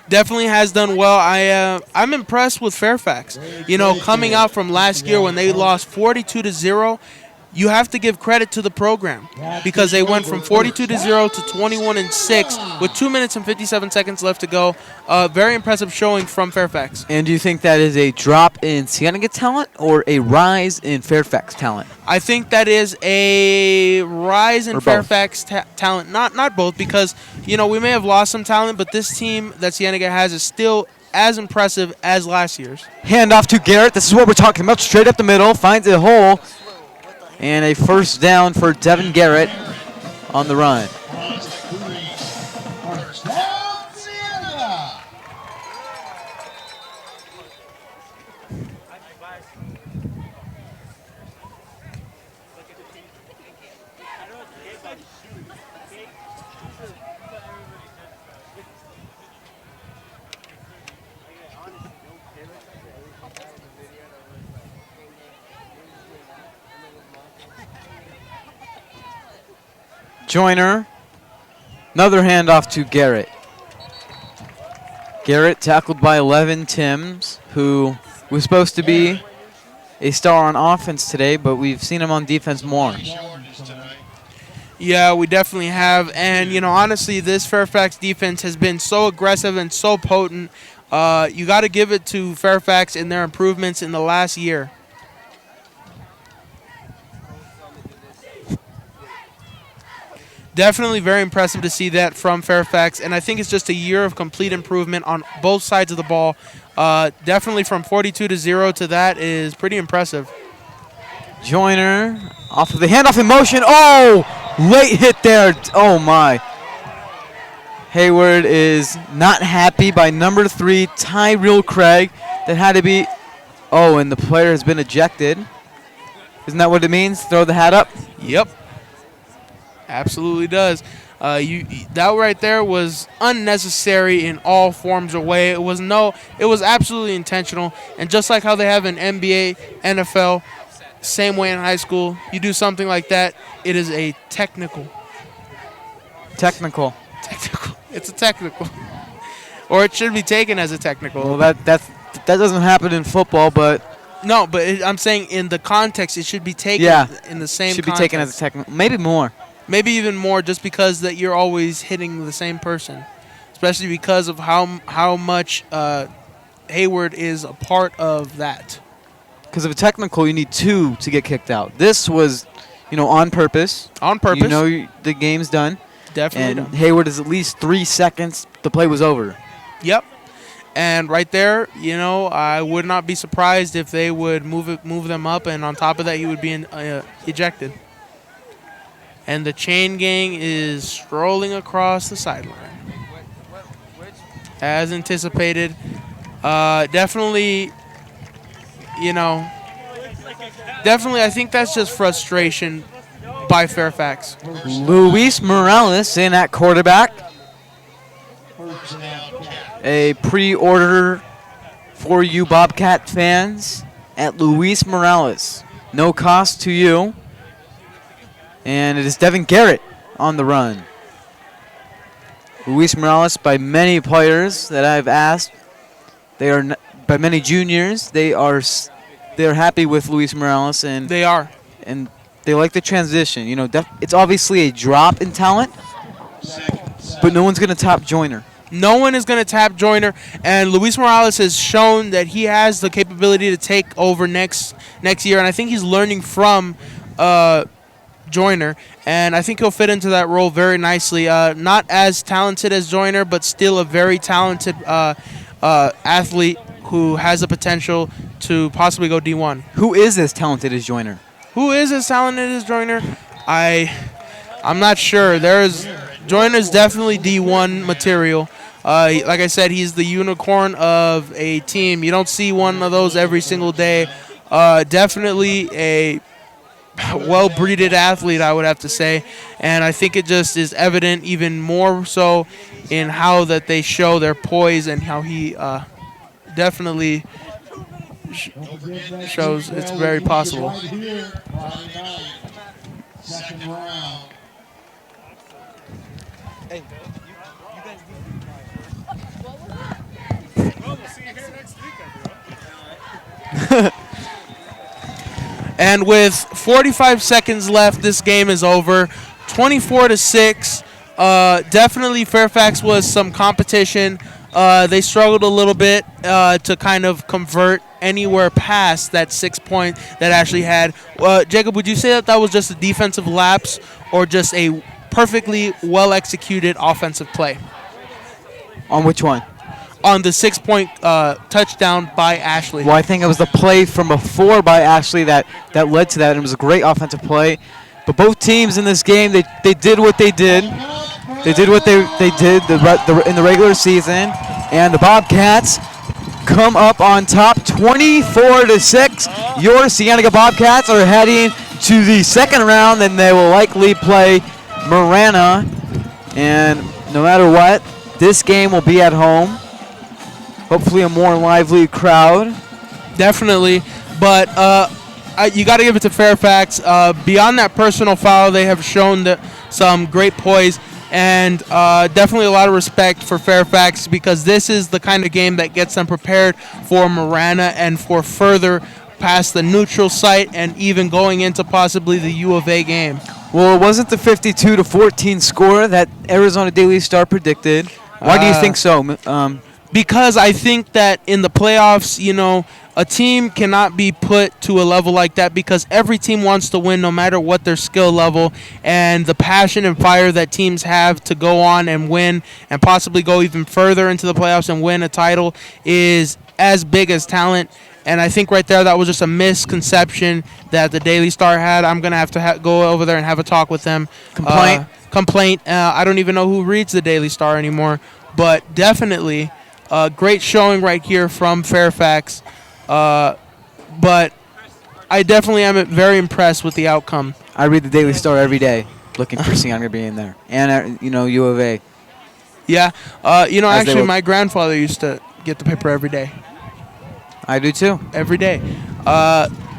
Definitely has done well. I'm impressed with Fairfax. You know, coming out from last year when they lost 42-0, you have to give credit to the program because they went from 42-0 to 21-6 with 2 minutes and 57 seconds left to go. Very impressive showing from Fairfax. And do you think that is a drop in Cienega talent or a rise in Fairfax talent? I think that is a rise in Fairfax talent. Not both, because you know we may have lost some talent, but this team that Cienega has is still as impressive as last year's. Handoff to Garrett. This is what we're talking about. Straight up the middle, finds a hole. And a first down for Devin Garrett on the run. First down, Cienega. Joyner. Another handoff to Garrett. Garrett tackled by 11 Timms, who was supposed to be a star on offense today, but we've seen him on defense more. Yeah, we definitely have. And, you know, honestly, this Fairfax defense has been so aggressive and so potent. You got to give it to Fairfax in their improvements in the last year. Definitely very impressive to see that from Fairfax, and I think it's just a year of complete improvement on both sides of the ball. Definitely from 42-0 to that is pretty impressive. Joyner off of the handoff in motion. Oh, late hit there. Oh, my. Hayward is not happy by number 3, Tyrell Craig. That had to be. Oh, and the player has been ejected. Isn't that what it means? Throw the hat up? Yep. Absolutely does. That right there was unnecessary in all forms of way. It was absolutely intentional. And just like how they have in NBA, NFL, same way in high school, you do something like that, it is a technical. Technical. It's a technical. Or it should be taken as a technical. Well, that doesn't happen in football, but no, but I'm saying in the context, it should be taken in the same. Should context. be taken as a technical, maybe more. Maybe even more, just because that you're always hitting the same person, especially because of how much Hayward is a part of that. Because of a technical, you need 2 to get kicked out. This was, on purpose. On purpose. You know the game's done. Definitely. And Hayward is at least 3 seconds. The play was over. Yep. And right there, I would not be surprised if they would move them up, and on top of that, he would be ejected. And the chain gang is strolling across the sideline. As anticipated. Definitely, I think that's just frustration by Fairfax. Luis Morales in at quarterback. A pre-order for you Bobcat fans at Luis Morales. No cost to you. And it is Devin Garrett on the run. Luis Morales, by many players that I've asked, by many juniors, they are happy with Luis Morales, and they are, and they like the transition. It's obviously a drop in talent, but no one's going to top Joyner. No one is going to tap Joyner, and Luis Morales has shown that he has the capability to take over next year, and I think he's learning from Joyner, and I think he'll fit into that role very nicely. Not as talented as Joyner, but still a very talented athlete who has the potential to possibly go D1. Who is as talented as Joyner? Who is as talented as Joyner? I'm not sure. Joyner's definitely D1 material. Like I said, he's the unicorn of a team. You don't see one of those every single day. Definitely a well-breeded athlete, I would have to say, and I think it just is evident even more so in how that they show their poise and how he definitely shows it's very possible. Second round. And with 45 seconds left, this game is over. 24-6. Definitely Fairfax was some competition. They struggled a little bit to kind of convert anywhere past that 6 point that Ashley had. Jacob, would you say that was just a defensive lapse or just a perfectly well-executed offensive play? On which one? On the 6 point touchdown by Ashley. Well, I think it was the play from before by Ashley that led to that, and it was a great offensive play. But both teams in this game, they did what they did. They did what they did in the regular season, and the Bobcats come up on top 24-6. Your Cienega Bobcats are heading to the second round, and they will likely play Marana. And no matter what, this game will be at home. Hopefully a more lively crowd. Definitely, but you got to give it to Fairfax. Beyond that personal foul, they have shown some great poise, and definitely a lot of respect for Fairfax because this is the kind of game that gets them prepared for Marana and for further past the neutral site and even going into possibly the U of A game. Well, it wasn't the 52-14 score that Arizona Daily Star predicted. Why do you think so? Because I think that in the playoffs, a team cannot be put to a level like that because every team wants to win no matter what their skill level, and the passion and fire that teams have to go on and win and possibly go even further into the playoffs and win a title is as big as talent. And I think right there that was just a misconception that the Daily Star had. I'm going to have to go over there and have a talk with them. Complaint. I don't even know who reads the Daily Star anymore, but definitely great showing right here from Fairfax. But I definitely am very impressed with the outcome. I read the Daily Star every day, looking for Cienega being there, and U of A. Yeah, actually, my grandfather used to get the paper every day. I do too. Every day.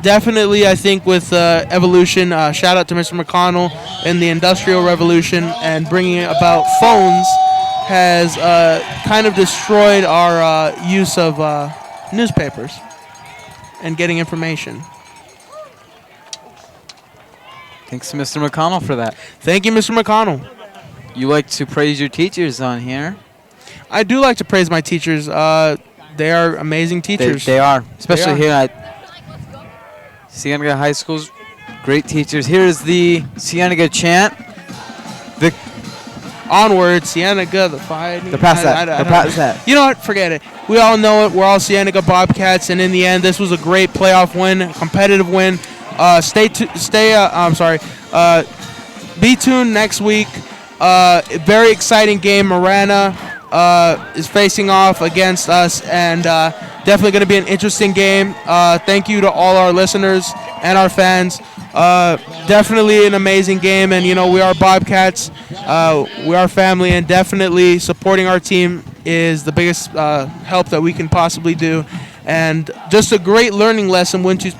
Definitely, I think with evolution, shout out to Mr. McConnell and the Industrial Revolution and bringing about phones has kind of destroyed our use of newspapers and getting information. Thanks to Mr. McConnell for that. Thank you, Mr. McConnell. You like to praise your teachers on here. I do like to praise my teachers. They are amazing teachers. They are, especially here at Cienega High School's great teachers. Here is the Cienega chant. Onward, Cienega, the fighting. The pass that. You know what? Forget it. We all know it. We're all Cienega Bobcats, and in the end, this was a great playoff win, a competitive win. Be tuned next week. Very exciting game. Marana is facing off against us, and definitely going to be an interesting game. Thank you to all our listeners and our fans. Definitely an amazing game, and we are Bobcats. We are family, and definitely supporting our team is the biggest help that we can possibly do. And just a great learning lesson, wouldn't you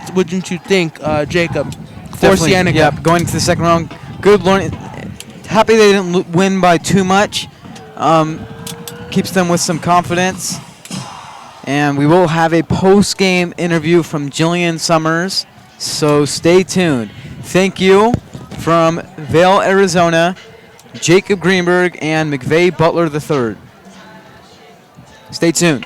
think, Jacob? For Cienega. Yeah, going to the second round. Good learning. Happy they didn't win by too much. Keeps them with some confidence. And we will have a post-game interview from Jillian Summers, so stay tuned. Thank you from Vail, Arizona, Jacob Greenberg, and McVeigh Butler III. Stay tuned.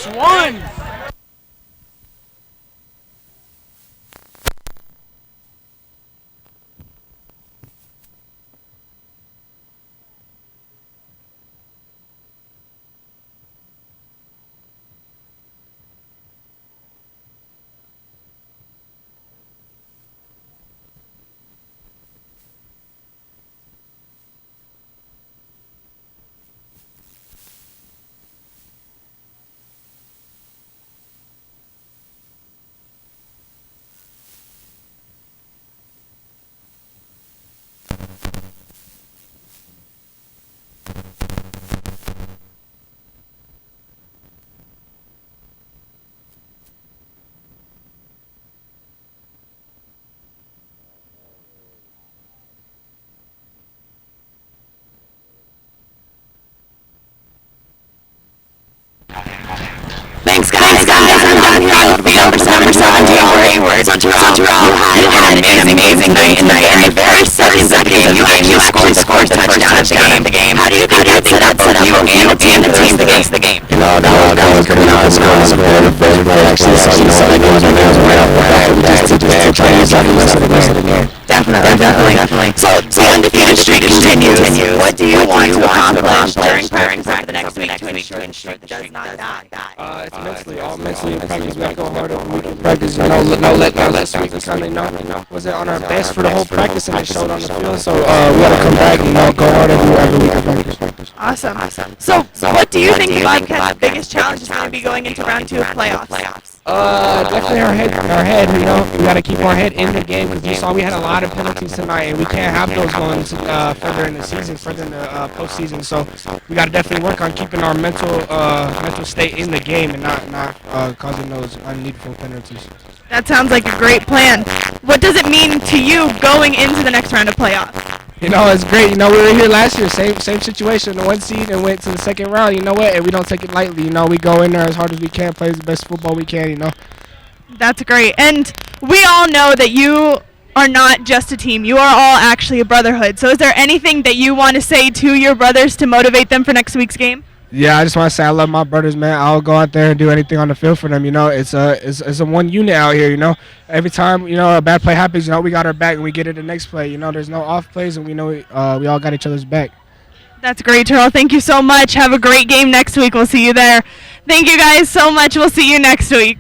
Counts one. Thanks, guys. I'm down here on the field for number 17 for Jerome. You had an amazing night in the very second of the game. You actually scored the touchdown of the game. How do you think that set up both you and the team against the game? You know, that was good enough to score on the field. Actually, so you know, right off the bat, we just trying to use the rest of the game. Definitely. So the undefeated streak continues. What do you want to accomplish during preparing for the next week to ensure the streak does not die? It's mentally practice. We go hard on practice. No let Sunday, was it on our best for the whole practice, and it showed on the field. So we gotta come back and go hard every week of practice. Awesome. So what do you think the Bobcats' biggest challenge is going to be going into round 2 of playoffs? Definitely our head. You know, we gotta keep our head in the game, because you saw we had a lot of penalties tonight, and we can't have those going further in the season, further in the postseason. So we gotta definitely work on keeping our mental state in the game and not causing those unneedful penalties. That sounds like a great plan. What does it mean to you going into the next round of playoffs? You know, it's great. You know, we were here last year, same situation, the 1 seed, and went to the second round. You know what? And we don't take it lightly. You know, we go in there as hard as we can, play the best football we can. You know. That's great. And we all know that you are not just a team. You are all actually a brotherhood. So is there anything that you want to say to your brothers to motivate them for next week's game? Yeah, I just want to say I love my brothers, man. I'll go out there and do anything on the field for them. You know, it's a one unit out here. You know, every time a bad play happens, you know, we got our back and we get it the next play. You know, there's no off plays, and we know we all got each other's back. That's great, Terrell. Thank you so much. Have a great game next week. We'll see you there. Thank you guys so much. We'll see you next week.